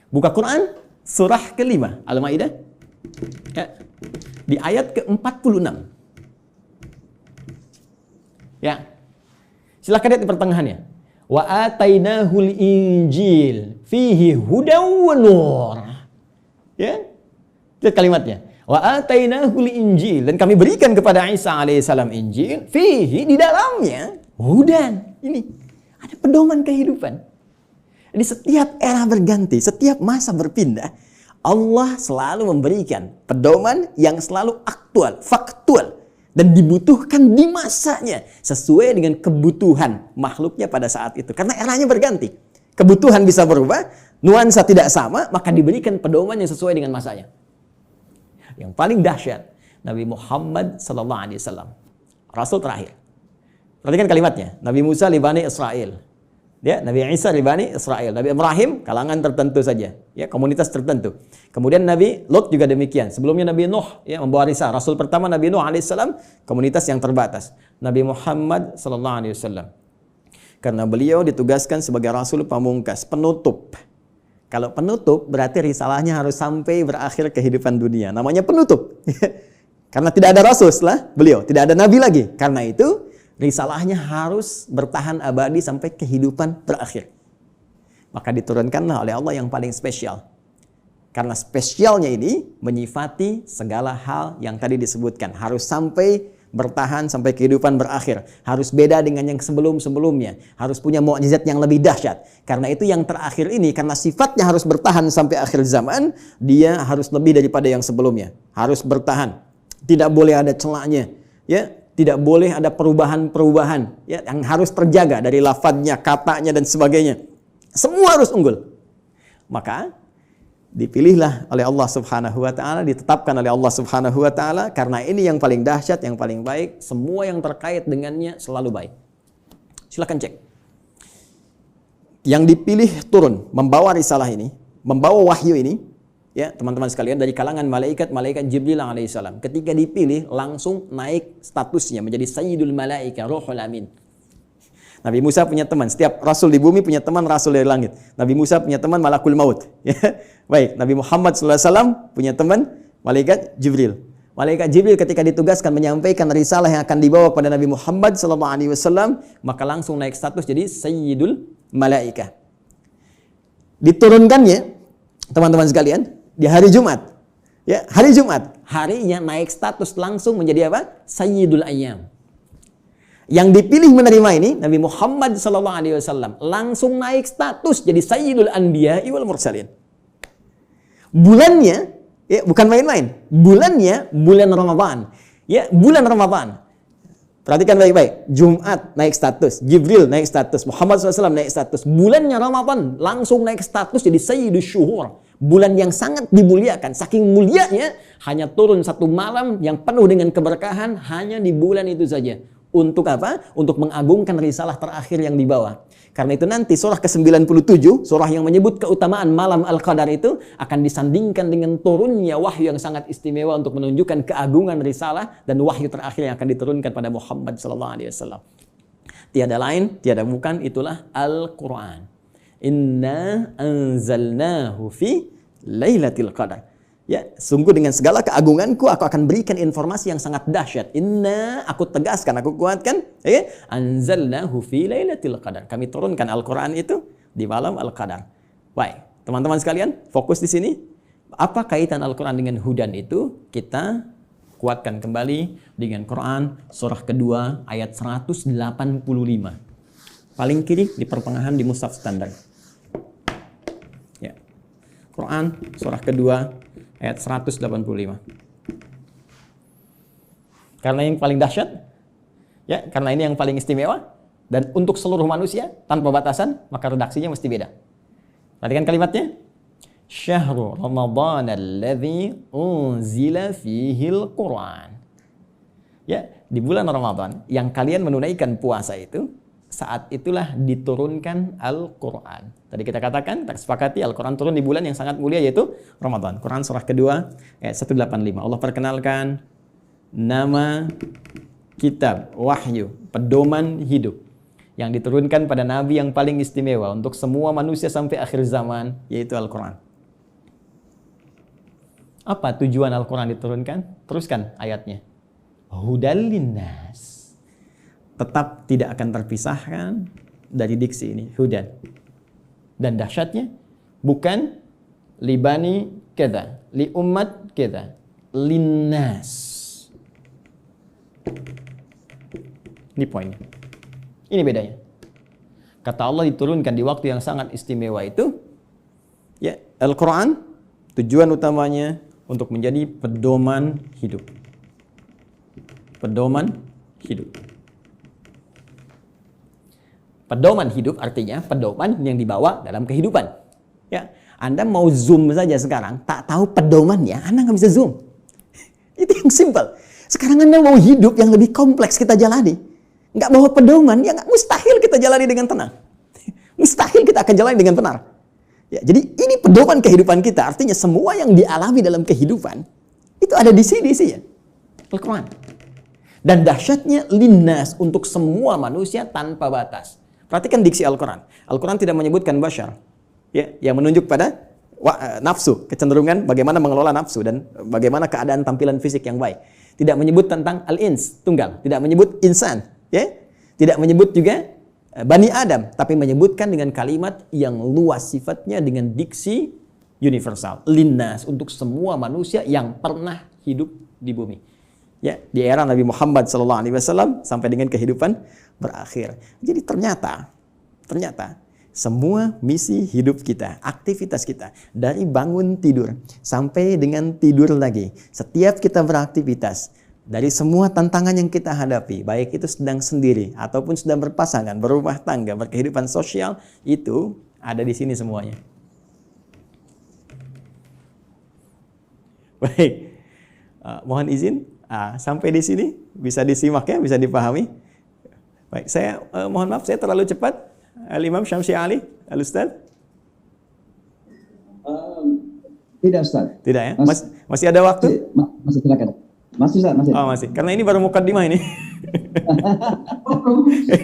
Buka Quran surah ke-5 Al-Maidah, ya, di ayat ke-46. Ya. Silakan lihat di pertengahannya. Wa atainahul injil fihi hudaw wa nur. Ya. Lihat kalimatnya. Wa atainahul injil, dan kami berikan kepada Isa alaihissalam Injil, fihi, di dalamnya hudan. Ini ada pedoman kehidupan. Di setiap era berganti, setiap masa berpindah, Allah selalu memberikan pedoman yang selalu aktual, faktual, dan dibutuhkan di masanya sesuai dengan kebutuhan makhluknya pada saat itu. Karena eranya berganti, kebutuhan bisa berubah, nuansa tidak sama, maka diberikan pedoman yang sesuai dengan masanya. Yang paling dahsyat, Nabi Muhammad SAW, Rasul terakhir. Perhatikan kalimatnya. Nabi Musa li Bani Israel, ya, Nabi Isa li Bani Israel, Nabi Ibrahim kalangan tertentu saja, ya, komunitas tertentu. Kemudian Nabi Lot juga demikian. Sebelumnya Nabi Nuh, ya, membawa risalah. Rasul pertama Nabi Nuh alaihissalam, komunitas yang terbatas. Nabi Muhammad SAW, karena beliau ditugaskan sebagai Rasul pamungkas, penutup. Kalau penutup berarti risalahnya harus sampai berakhir kehidupan dunia. Namanya penutup. Karena tidak ada Rasul setelah beliau, tidak ada Nabi lagi. Karena itu risalahnya harus bertahan abadi sampai kehidupan berakhir. Maka diturunkanlah oleh Allah yang paling spesial. Karena spesialnya ini menyifati segala hal yang tadi disebutkan. Harus sampai bertahan sampai kehidupan berakhir. Harus beda dengan yang sebelum-sebelumnya. Harus punya mukjizat yang lebih dahsyat. Karena itu yang terakhir ini, karena sifatnya harus bertahan sampai akhir zaman, dia harus lebih daripada yang sebelumnya. Harus bertahan. Tidak boleh ada celahnya. Ya, tidak boleh ada perubahan-perubahan, ya, yang harus terjaga dari lafadznya, katanya, dan sebagainya. Semua harus unggul. Maka dipilihlah oleh Allah Subhanahu wa taala, ditetapkan oleh Allah Subhanahu wa taala, karena ini yang paling dahsyat, yang paling baik, semua yang terkait dengannya selalu baik. Silakan cek. Yang dipilih turun membawa risalah ini, membawa wahyu ini, ya, teman-teman sekalian, dari kalangan malaikat Jibril alaihissalam. Ketika dipilih langsung naik statusnya menjadi Sayyidul Malaika, Ruhul Amin. Nabi Musa punya teman, setiap rasul di bumi punya teman rasul dari langit. Nabi Musa punya teman Malakul Maut. Baik, Nabi Muhammad SAW punya teman malaikat Jibril. Malaikat Jibril ketika ditugaskan menyampaikan risalah yang akan dibawa kepada Nabi Muhammad SAW, maka langsung naik status jadi Sayyidul Malaika. Diturunkannya, teman-teman sekalian, di hari Jumat. Ya, hari Jumat, harinya naik status langsung menjadi apa? Sayyidul Ayyam. Yang dipilih menerima ini Nabi Muhammad SAW langsung naik status jadi Sayyidul Anbiya wal Mursalin. Bulannya, ya, bukan main-main. Bulannya bulan Ramadan. Ya, bulan Ramadan. Perhatikan baik-baik. Jumat naik status, Jibril naik status, Muhammad SAW naik status. Bulannya Ramadan langsung naik status jadi Sayyidul Syuhur. Bulan yang sangat dimuliakan. Saking mulianya, hanya turun satu malam yang penuh dengan keberkahan hanya di bulan itu saja. Untuk apa? Untuk mengagungkan risalah terakhir yang dibawa. Karena itu nanti surah ke-97, surah yang menyebut keutamaan malam Al-Qadar itu akan disandingkan dengan turunnya wahyu yang sangat istimewa untuk menunjukkan keagungan risalah dan wahyu terakhir yang akan diturunkan pada Muhammad SAW. Tiada lain, tiada bukan, itulah Al-Quran. Inna anzalnahu fi Lailatul Qadar. Ya, sungguh dengan segala keagunganku aku akan berikan informasi yang sangat dahsyat. Inna, aku tegaskan, aku kuatkan, ya, anzalnahu fi Lailatul Qadar. Kami turunkan Al-Qur'an itu di malam Al-Qadar. Baik, teman-teman sekalian, fokus di sini. Apa kaitan Al-Qur'an dengan hudan itu? Kita kuatkan kembali dengan Quran surah kedua ayat 185. Paling kiri di pertengahan di mushaf standar. Ya. Quran surah kedua ayat 185. Karena yang paling dahsyat, ya, karena ini yang paling istimewa, dan untuk seluruh manusia tanpa batasan, maka redaksinya mesti beda. Perhatikan kalimatnya. Syahrul Ramadan alladzi unzila fihil Quran. Ya, di bulan Ramadan yang kalian menunaikan puasa itu, saat itulah diturunkan Al-Quran. Tadi kita katakan, kita sepakati Al-Quran turun di bulan yang sangat mulia, yaitu Ramadan. Quran surah kedua ayat 185. Allah perkenalkan nama kitab, wahyu, pedoman hidup yang diturunkan pada Nabi yang paling istimewa untuk semua manusia sampai akhir zaman, yaitu Al-Quran. Apa tujuan Al-Quran diturunkan? Teruskan ayatnya. Hudal linnas. Tetap tidak akan terpisahkan dari diksi ini, hudan. Dan dahsyatnya, bukan libani kita, li umat kita, linnas. Ini poinnya. Ini bedanya. Kata Allah diturunkan di waktu yang sangat istimewa itu, ya, Al-Quran tujuan utamanya untuk menjadi pedoman hidup. Pedoman hidup. Pedoman hidup artinya pedoman yang dibawa dalam kehidupan. Ya, Anda mau zoom saja sekarang, tak tahu pedomannya, Anda nggak bisa zoom. Itu yang simple. Sekarang Anda mau hidup yang lebih kompleks kita jalani, nggak bawa pedoman, ya nggak, mustahil kita jalani dengan tenang. Mustahil kita akan jalani dengan benar. Ya, jadi ini pedoman kehidupan kita. Artinya semua yang dialami dalam kehidupan itu ada di sini sih ya, Al-Quran. Dan dahsyatnya linnas, untuk semua manusia tanpa batas. Perhatikan diksi Al-Quran. Al-Quran tidak menyebutkan bashar, ya, yang menunjuk pada nafsu, kecenderungan bagaimana mengelola nafsu dan bagaimana keadaan tampilan fisik yang baik. Tidak menyebut tentang al-ins, tunggal. Tidak menyebut insan, ya. Tidak menyebut juga Bani Adam, tapi menyebutkan dengan kalimat yang luas sifatnya dengan diksi universal. Linnas, untuk semua manusia yang pernah hidup di bumi. Ya, di era Nabi Muhammad SAW sampai dengan kehidupan berakhir. Jadi ternyata semua misi hidup kita, aktivitas kita, dari bangun tidur sampai dengan tidur lagi, setiap kita beraktivitas, dari semua tantangan yang kita hadapi, baik itu sedang sendiri ataupun sedang berpasangan, berumah tangga, berkehidupan sosial, itu ada di sini semuanya. Baik, mohon izin sampai di sini bisa disimak ya, bisa dipahami. Baik, saya mohon maaf saya terlalu cepat. Al-Imam Syamsi Ali, Al-Ustaz. Tidak, Ustaz. Tidak ya? Masih ada waktu? Masih silakan. Masih, Ustaz, masih. Oh, masih. Karena ini baru mukaddimah ini.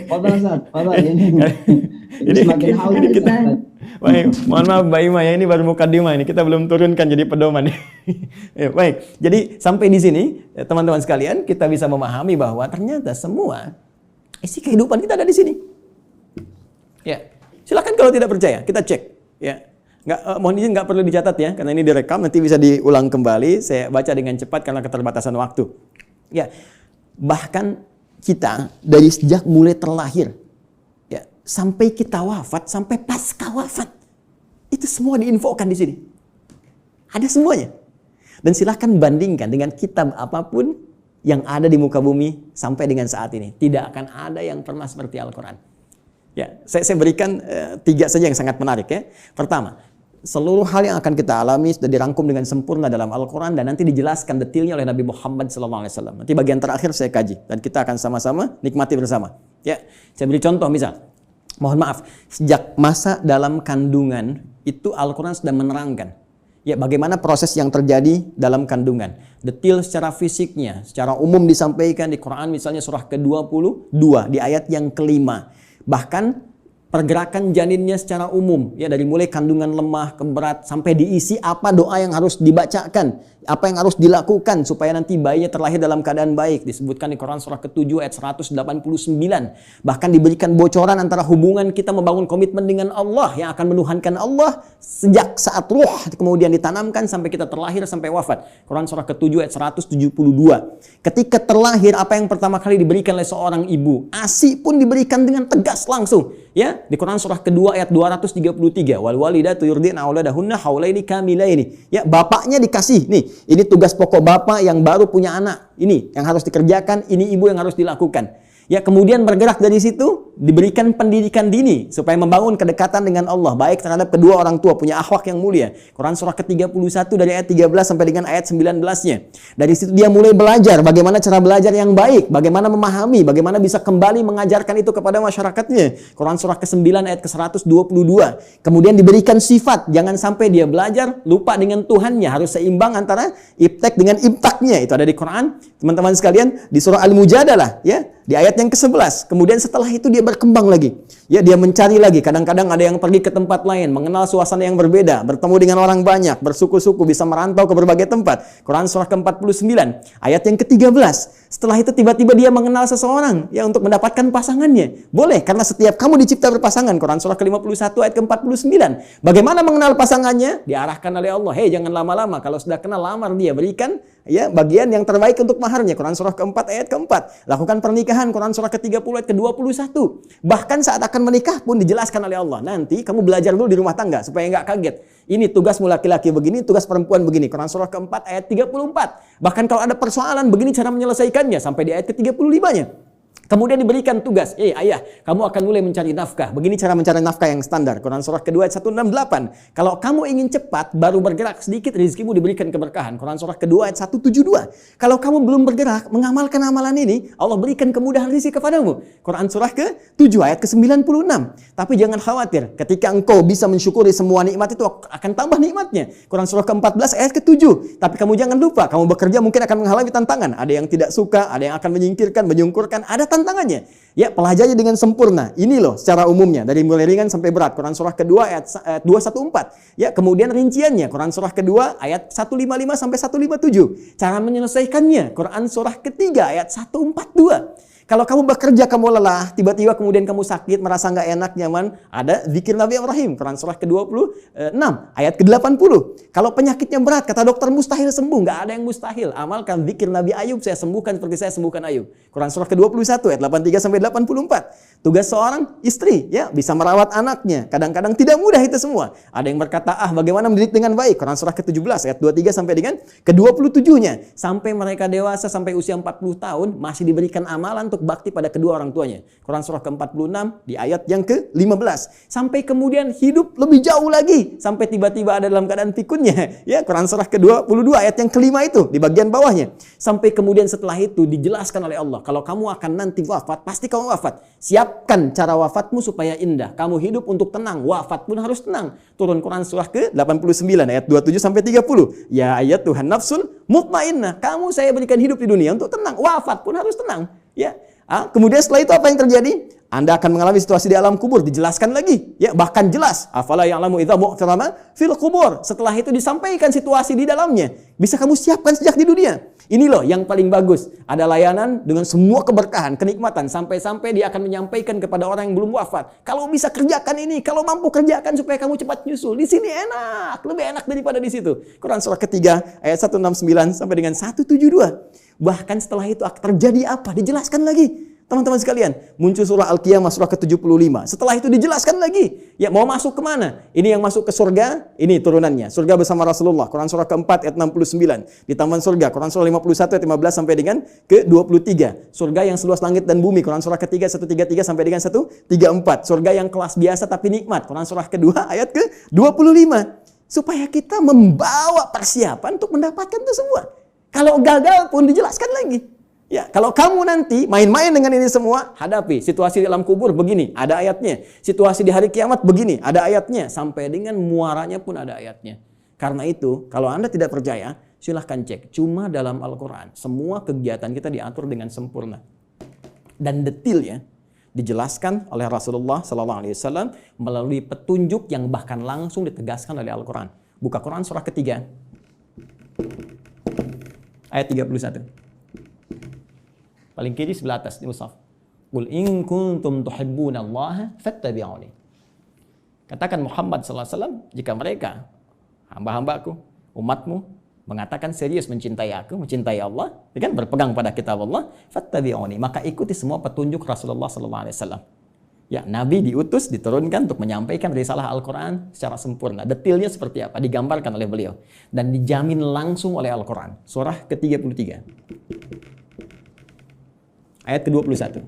Fadhal, Ustaz. Fadhal. Ini semakin haus kita. Baik, mohon maaf Mbak Ima ya, ini baru mukaddimah ini. Kita belum turunkan jadi pedoman. Ya, baik. Jadi sampai di sini teman-teman sekalian, kita bisa memahami bahwa ternyata semua isi kehidupan kita ada di sini. Ya, silakan kalau tidak percaya, kita cek. Ya, mohon izin nggak perlu dicatat ya, karena ini direkam, nanti bisa diulang kembali. Saya baca dengan cepat karena keterbatasan waktu. Ya, bahkan kita dari sejak mulai terlahir, ya, sampai kita wafat, sampai pasca wafat, itu semua diinfokan di sini. Ada semuanya. Dan silakan bandingkan dengan kitab apapun yang ada di muka bumi sampai dengan saat ini. Tidak akan ada yang pernah seperti Al-Quran. Ya, saya berikan 3 saja yang sangat menarik ya. Pertama, seluruh hal yang akan kita alami sudah dirangkum dengan sempurna dalam Al-Quran dan nanti dijelaskan detailnya oleh Nabi Muhammad SAW. Nanti bagian terakhir saya kaji dan kita akan sama-sama nikmati bersama. Ya, saya beri contoh misal, mohon maaf, sejak masa dalam kandungan itu Al-Quran sudah menerangkan. Ya, bagaimana proses yang terjadi dalam kandungan. Detail secara fisiknya, secara umum disampaikan di Quran misalnya surah ke-22 di ayat yang ke-5. Bahkan pergerakan janinnya secara umum, ya, dari mulai kandungan lemah ke berat sampai diisi apa doa yang harus dibacakan, apa yang harus dilakukan supaya nanti bayinya terlahir dalam keadaan baik, disebutkan di Quran surah ke-7 ayat 189. Bahkan diberikan bocoran antara hubungan kita membangun komitmen dengan Allah yang akan menuhankan Allah sejak saat ruh kemudian ditanamkan sampai kita terlahir sampai wafat. Quran surah ke-7 ayat 172. Ketika terlahir, apa yang pertama kali diberikan oleh seorang ibu? ASI pun diberikan dengan tegas langsung. Ya, di Quran surah kedua ayat 233, wal walidatu yurdina auladahunna haulaini kamilaini. Ya, bapaknya dikasih, nih, ini tugas pokok bapak yang baru punya anak. Ini yang harus dikerjakan, ini ibu yang harus dilakukan. Ya, kemudian bergerak dari situ, diberikan pendidikan dini supaya membangun kedekatan dengan Allah, baik terhadap kedua orang tua, punya akhlak yang mulia. Quran surah ke-31 dari ayat 13 sampai dengan ayat 19-nya. Dari situ dia mulai belajar bagaimana cara belajar yang baik, bagaimana memahami, bagaimana bisa kembali mengajarkan itu kepada masyarakatnya. Quran surah ke-9 ayat ke-122. Kemudian diberikan sifat, jangan sampai dia belajar lupa dengan Tuhannya, harus seimbang antara iptek dengan imtaknya. Itu ada di Quran, teman-teman sekalian, di surah Al-Mujadalah, ya. di ayat yang ke-11. Kemudian setelah itu dia berkembang lagi. Ya, dia mencari lagi. Kadang-kadang ada yang pergi ke tempat lain, mengenal suasana yang berbeda, bertemu dengan orang banyak, bersuku-suku, bisa merantau ke berbagai tempat. Quran surah ke-49, ayat yang ke-13. Setelah itu tiba-tiba dia mengenal seseorang ya untuk mendapatkan pasangannya. Boleh, karena setiap kamu dicipta berpasangan. Quran surah ke-51 ayat ke-49. Bagaimana mengenal pasangannya? Diarahkan oleh Allah. Hei, jangan lama-lama. Kalau sudah kenal, lamar dia. Berikan ya bagian yang terbaik untuk maharnya. Quran surah ke-4 ayat ke-4. Lakukan pernikahan. Quran surah ke-30 ayat ke-21. Bahkan saat akan menikah pun dijelaskan oleh Allah. Nanti kamu belajar dulu di rumah tangga supaya nggak kaget. Ini tugasmu laki-laki begini, tugas perempuan begini. Quran surah ke-4 ayat 34. Bahkan kalau ada persoalan begini cara menyelesaikannya sampai di ayat ke-35-nya. Kemudian diberikan tugas, ayah, kamu akan mulai mencari nafkah. Begini cara mencari nafkah yang standar. Quran surah kedua ayat 168. Kalau kamu ingin cepat, baru bergerak sedikit, rezekimu diberikan keberkahan. Quran surah kedua ayat 172. Kalau kamu belum bergerak, mengamalkan amalan ini, Allah berikan kemudahan rezeki kepadamu. Quran surah ke-7 ayat ke-96. Tapi jangan khawatir, ketika engkau bisa mensyukuri semua nikmat itu akan tambah nikmatnya. Quran surah ke-14 ayat ke-7. Tapi kamu jangan lupa, kamu bekerja mungkin akan mengalami tantangan. Ada yang tidak suka, ada yang akan menyingkirkan, menyungkurkan, ada tantangannya. Ya, pelajari dengan sempurna. Ini loh secara umumnya dari mulai ringan sampai berat. Quran surah kedua ayat 214. Ya, kemudian rinciannya Quran surah kedua ayat 155 sampai 157. Cara menyelesaikannya Quran surah ketiga ayat 142. Kalau kamu bekerja, kamu lelah, tiba-tiba kemudian kamu sakit, merasa nggak enak, nyaman, ada zikir Nabi Ibrahim, Quran surah ke-26, ayat ke-80. Kalau penyakitnya berat, kata dokter mustahil sembuh, nggak ada yang mustahil. Amalkan zikir Nabi Ayub, saya sembuhkan seperti saya sembuhkan Ayub. Quran surah ke-21, ayat 83 sampai 84. Tugas seorang istri, ya, bisa merawat anaknya. Kadang-kadang tidak mudah itu semua. Ada yang berkata, bagaimana mendidik dengan baik? Quran surah ke-17, ayat 23 sampai dengan ke-27-nya. Sampai mereka dewasa, sampai usia 40 tahun, masih diberikan amalan untuk bakti pada kedua orang tuanya. Quran surah ke-46 di ayat yang ke-15. Sampai kemudian hidup lebih jauh lagi. Sampai tiba-tiba ada dalam keadaan pikunnya. Ya, Quran surah ke-22 ayat yang kelima itu di bagian bawahnya. Sampai kemudian setelah itu dijelaskan oleh Allah. Kalau kamu akan nanti wafat, pasti kamu wafat. Siapkan cara wafatmu supaya indah. Kamu hidup untuk tenang. Wafat pun harus tenang. Turun Quran surah ke-89 ayat 27 sampai 30. Ya ayat Tuhan nafsul mutmainnah. Kamu saya berikan hidup di dunia untuk tenang. Wafat pun harus tenang. Ya. Kemudian setelah itu apa yang terjadi? Anda akan mengalami situasi di alam kubur, dijelaskan lagi. Ya, bahkan jelas. Afala ya'lamu idza mu'tarama fil kubur. Setelah itu disampaikan situasi di dalamnya. Bisa kamu siapkan sejak di dunia. Ini loh yang paling bagus. Ada layanan dengan semua keberkahan, kenikmatan. Sampai-sampai dia akan menyampaikan kepada orang yang belum wafat. Kalau bisa kerjakan ini, kalau mampu kerjakan supaya kamu cepat nyusul. Di sini enak, lebih enak daripada di situ. Quran surah ketiga ayat 169 sampai dengan 172. Bahkan setelah itu terjadi apa? Dijelaskan lagi. Teman-teman sekalian, muncul surah Al-Qiyamah surah ke-75. Setelah itu dijelaskan lagi. Ya, mau masuk kemana? Ini yang masuk ke surga, ini turunannya. Surga bersama Rasulullah. Quran surah ke-4 ayat 69. Di taman surga. Quran surah 51 ayat 15 sampai dengan ke-23. Surga yang seluas langit dan bumi. Quran surah ke-3 133 sampai dengan 134. Surga yang kelas biasa tapi nikmat. Quran surah kedua ayat ke-25. Supaya kita membawa persiapan untuk mendapatkan itu semua. Kalau gagal pun dijelaskan lagi. Ya, kalau kamu nanti main-main dengan ini semua, hadapi situasi di alam kubur begini, ada ayatnya. Situasi di hari kiamat begini, ada ayatnya. Sampai dengan muaranya pun ada ayatnya. Karena itu, kalau Anda tidak percaya, silahkan cek. Cuma dalam Al-Quran, semua kegiatan kita diatur dengan sempurna. Dan detailnya dijelaskan oleh Rasulullah SAW melalui petunjuk yang bahkan langsung ditegaskan oleh Al-Quran. Buka Quran surah ketiga, ayat 31. Paling kiri sebelah atas di mushaf. Qul in kuntum tuhibbunallaha fattabi'uni. Katakan Muhammad sallallahu alaihi wasallam, jika mereka hamba-hambaku, umatmu mengatakan serius mencintai aku, mencintai Allah, kan berpegang pada kitab Allah, fattabi'uni, maka ikuti semua petunjuk Rasulullah sallallahu alaihi wasallam. Ya, Nabi diutus, diturunkan untuk menyampaikan risalah Al-Quran secara sempurna. Detailnya seperti apa? Digambarkan oleh beliau. Dan dijamin langsung oleh Al-Quran. Surah ke-33. Ayat ke-21.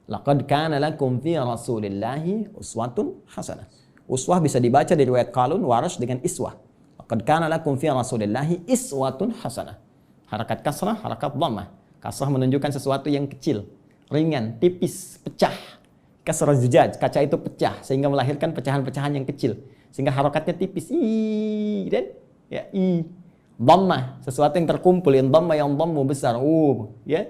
Laqad kana lakum fi Rasulillahi uswatun hasanah. Uswah bisa dibaca dari riwayat Qalun, Warash dengan iswah. Laqad kana lakum fi Rasulillahi iswatun hasanah. Harakat kasrah, harakat dhammah. Kasrah menunjukkan sesuatu yang kecil, ringan, tipis, pecah. Kasrah zujaj, kaca itu pecah sehingga melahirkan pecahan-pecahan yang kecil. Sehingga harakatnya tipis. Dan ya, dhammah, sesuatu yang terkumpul, yang dhamma yang dhammu besar, ya.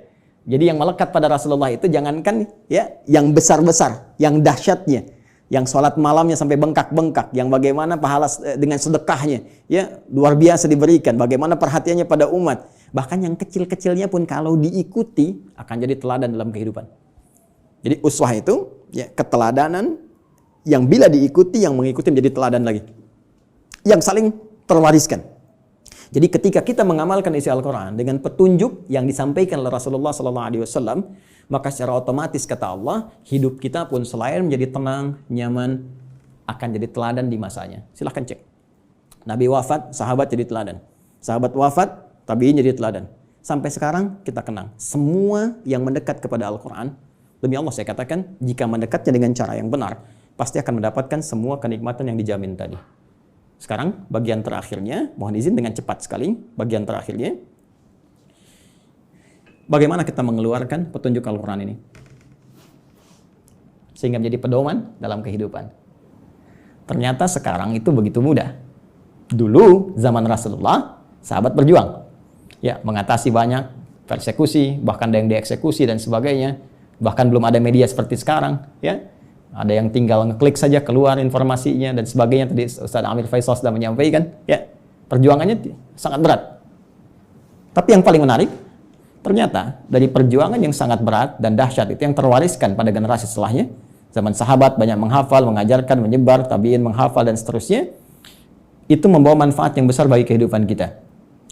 Jadi yang melekat pada Rasulullah itu jangankan ya yang besar-besar, yang dahsyatnya, yang sholat malamnya sampai bengkak-bengkak, yang bagaimana pahala dengan sedekahnya, ya luar biasa diberikan, bagaimana perhatiannya pada umat. Bahkan yang kecil-kecilnya pun kalau diikuti akan jadi teladan dalam kehidupan. Jadi uswah itu ya keteladanan yang bila diikuti, yang mengikuti menjadi teladan lagi, yang saling terwariskan. Jadi ketika kita mengamalkan isi Al-Quran dengan petunjuk yang disampaikan oleh Rasulullah SAW, maka secara otomatis kata Allah, hidup kita pun selain menjadi tenang, nyaman, akan jadi teladan di masanya. Silahkan cek. Nabi wafat, sahabat jadi teladan. Sahabat wafat, tabi'in jadi teladan. Sampai sekarang kita kenang. Semua yang mendekat kepada Al-Quran, demi Allah saya katakan, jika mendekatnya dengan cara yang benar, pasti akan mendapatkan semua kenikmatan yang dijamin tadi. Sekarang bagian terakhirnya, mohon izin dengan cepat sekali, bagian terakhirnya. Bagaimana kita mengeluarkan petunjuk Al-Quran ini? Sehingga menjadi pedoman dalam kehidupan. Ternyata sekarang itu begitu mudah. Dulu zaman Rasulullah, sahabat berjuang. Ya, mengatasi banyak persekusi, bahkan ada yang dieksekusi dan sebagainya. Bahkan belum ada media seperti sekarang, ya. Ada yang tinggal ngeklik saja keluar informasinya dan sebagainya. Tadi Ustaz Amir Faisal sudah menyampaikan, ya, perjuangannya sangat berat. Tapi yang paling menarik, ternyata dari perjuangan yang sangat berat dan dahsyat itu yang terwariskan pada generasi setelahnya. Zaman sahabat banyak menghafal, mengajarkan, menyebar, tabi'in menghafal dan seterusnya. Itu membawa manfaat yang besar bagi kehidupan kita.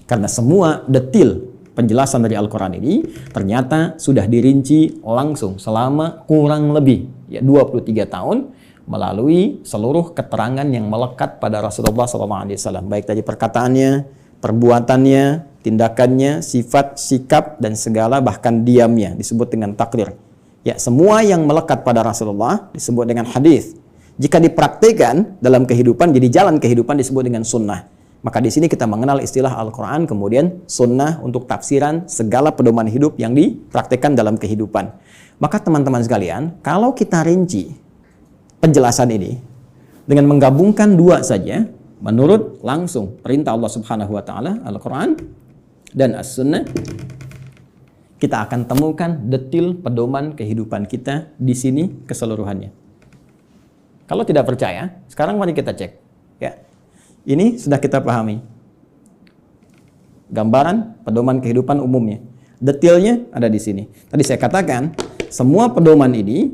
Karena semua detil penjelasan dari Al-Quran ini ternyata sudah dirinci langsung selama kurang lebih ya 23 tahun melalui seluruh keterangan yang melekat pada Rasulullah SAW. Baik tadi perkataannya, perbuatannya, tindakannya, sifat, sikap, dan segala bahkan diamnya disebut dengan takrir. Ya, semua yang melekat pada Rasulullah disebut dengan hadis. Jika dipraktikkan dalam kehidupan, jadi jalan kehidupan disebut dengan sunnah. Maka di sini kita mengenal istilah Al-Quran, kemudian sunnah untuk tafsiran segala pedoman hidup yang dipraktikkan dalam kehidupan. Maka teman-teman sekalian, kalau kita rinci penjelasan ini dengan menggabungkan dua saja, menurut langsung perintah Allah Subhanahu wa taala, Al-Quran dan As-Sunnah, kita akan temukan detil pedoman kehidupan kita di sini keseluruhannya. Kalau tidak percaya, sekarang mari kita cek. Ya. Ini sudah kita pahami. Gambaran pedoman kehidupan umumnya. Detailnya ada di sini. Tadi saya katakan, semua pedoman ini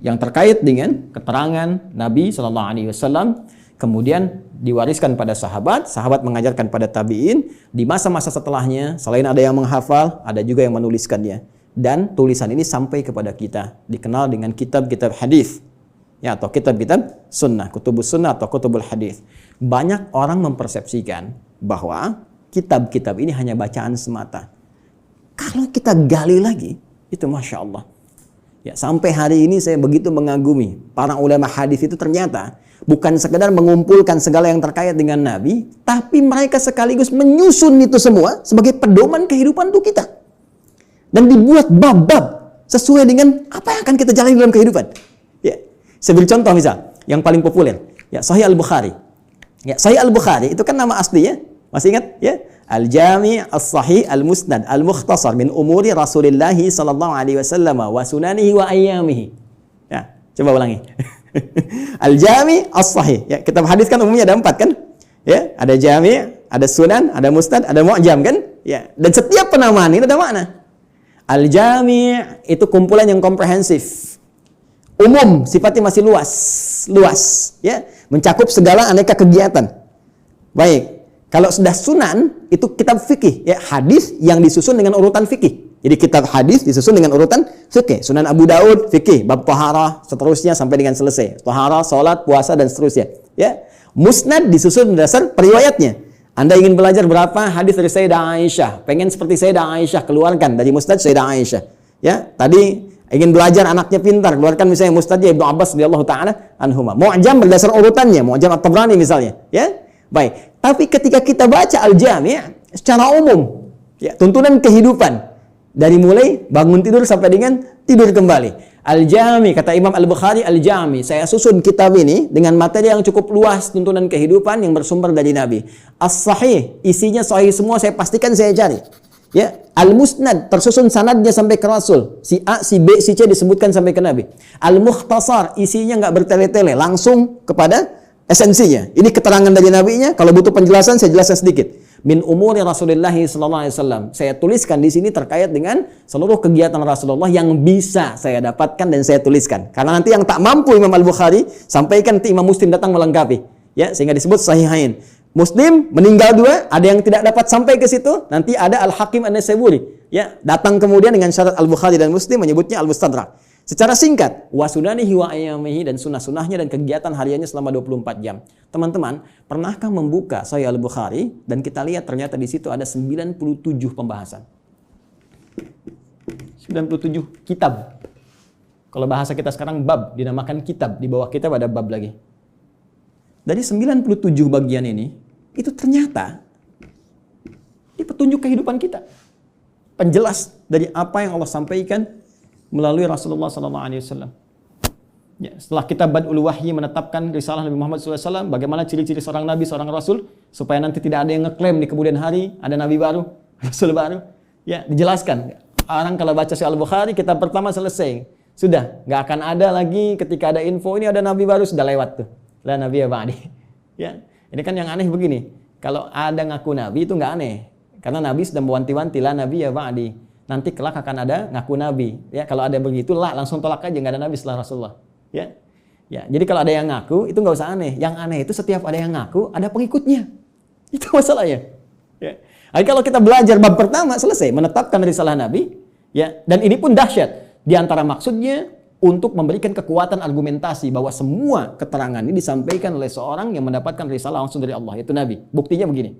yang terkait dengan keterangan Nabi SAW, kemudian diwariskan pada sahabat, sahabat mengajarkan pada tabi'in, di masa-masa setelahnya, selain ada yang menghafal, ada juga yang menuliskannya. Dan tulisan ini sampai kepada kita, dikenal dengan kitab-kitab hadis. Ya, atau kitab-kitab sunnah, kutubus sunnah atau kutubul hadis. Banyak orang mempersepsikan bahwa kitab-kitab ini hanya bacaan semata. Kalau kita gali lagi, itu Masya Allah. Ya, sampai hari ini saya begitu mengagumi para ulama hadis itu ternyata bukan sekedar mengumpulkan segala yang terkait dengan Nabi, tapi mereka sekaligus menyusun itu semua sebagai pedoman kehidupan untuk kita. Dan dibuat bab-bab sesuai dengan apa yang akan kita jalani dalam kehidupan. Ya. Saya beri contoh misal, yang paling populer, ya Sahih Al-Bukhari. Ya, Sahih Al-Bukhari itu kan nama aslinya, masih ingat? Ya, Al-Jami' As-Sahih Al-Musnad Al-Mukhtasar min umuri Rasulillah sallallahu alaihi wasallam wa sunanihi wa ayyamihi. Ya, coba ulangi. Al-Jami' As-Sahih. Ya, kitab hadis kan umumnya ada 4 kan? Ya, ada Jami', ada Sunan, ada Musnad, ada Mu'jam kan? Ya, dan setiap penamaan itu ada makna. Al-Jami' itu kumpulan yang komprehensif. Umum, sifatnya masih luas, ya, mencakup segala aneka kegiatan. Baik, kalau sudah sunan, itu kitab fikih, ya, hadis yang disusun dengan urutan fikih. Jadi kitab hadis disusun dengan urutan fikih. Sunan Abu Daud, fikih, bab taharah, seterusnya sampai dengan selesai. Taharah, salat, puasa, dan seterusnya. Ya, Musnad disusun berdasar periwayatnya. Anda ingin belajar berapa hadis dari Sayyidah Aisyah, pengen seperti Sayyidah Aisyah, keluarkan dari Musnad Sayyidah Aisyah. Ya, tadi ingin belajar anaknya pintar, keluarkan misalnya Musnadnya Ibnu Abbas radhiyallahu taala anhuma. Mu'jam berdasar urutannya, Mu'jam At-Tabrani misalnya, ya. Baik, tapi ketika kita baca Al-Jami' secara umum, ya, tuntunan kehidupan dari mulai bangun tidur sampai dengan tidur kembali. Al-Jami' kata Imam Al-Bukhari, Al-Jami' saya susun kitab ini dengan materi yang cukup luas, tuntunan kehidupan yang bersumber dari Nabi. As-Sahih isinya sahih semua, saya pastikan saya cari. Ya, al-musnad tersusun sanadnya sampai ke Rasul. Si A, si B, si C disebutkan sampai ke Nabi. Al-mukhtasar isinya nggak bertele-tele, langsung kepada esensinya. Ini keterangan dari nabinya. Kalau butuh penjelasan saya jelaskan sedikit. Min umuri Rasulullah sallallahu alaihi wasallam. Saya tuliskan di sini terkait dengan seluruh kegiatan Rasulullah yang bisa saya dapatkan dan saya tuliskan. Karena nanti yang tak mampu Imam Al-Bukhari sampaikan nanti Imam Muslim datang melengkapi. Ya, sehingga disebut sahihain. Muslim meninggal dua, ada yang tidak dapat sampai ke situ, nanti ada Al-Hakim An-Naisaburi, ya, datang kemudian dengan syarat Al-Bukhari dan Muslim menyebutnya Al-Mustadrak. Secara singkat, wa sunanihi wa ayyamihi, dan sunnah-sunnahnya dan kegiatan hariannya selama 24 jam. Teman-teman, pernahkah membuka Sahih Al-Bukhari dan kita lihat ternyata di situ ada 97 pembahasan. 97 kitab. Kalau bahasa kita sekarang bab, dinamakan kitab, di bawah kitab ada bab lagi. Dari 97 bagian ini, itu ternyata ini petunjuk kehidupan kita. Penjelas dari apa yang Allah sampaikan melalui Rasulullah SAW. Ya, setelah kita Badul Wahyi menetapkan risalah Nabi Muhammad SAW, bagaimana ciri-ciri seorang Nabi, seorang Rasul, supaya nanti tidak ada yang ngeklaim di kemudian hari, ada Nabi baru, Rasul baru. Ya, dijelaskan. Orang kalau baca Sahih Al-Bukhari, kitab pertama selesai. Sudah, nggak akan ada lagi ketika ada info ini ada Nabi baru, sudah lewat tuh. La Nabi ya ba'di. Ya, ini kan yang aneh begini. Kalau ada ngaku Nabi itu nggak aneh. Karena Nabi sudah mewanti-wanti la Nabi ya ba'di. Nanti kelak akan ada ngaku Nabi. Ya, kalau ada begitu lah langsung tolak aja, nggak ada Nabi setelah Rasulullah. Ya. Ya, jadi kalau ada yang ngaku itu nggak usah aneh. Yang aneh itu setiap ada yang ngaku ada pengikutnya. Itu masalahnya. Ya. Jadi kalau kita belajar bab pertama selesai menetapkan risalah Nabi, ya, dan ini pun dahsyat. Di antara maksudnya untuk memberikan kekuatan argumentasi bahwa semua keterangan ini disampaikan oleh seorang yang mendapatkan risalah langsung dari Allah, yaitu Nabi. Buktinya begini.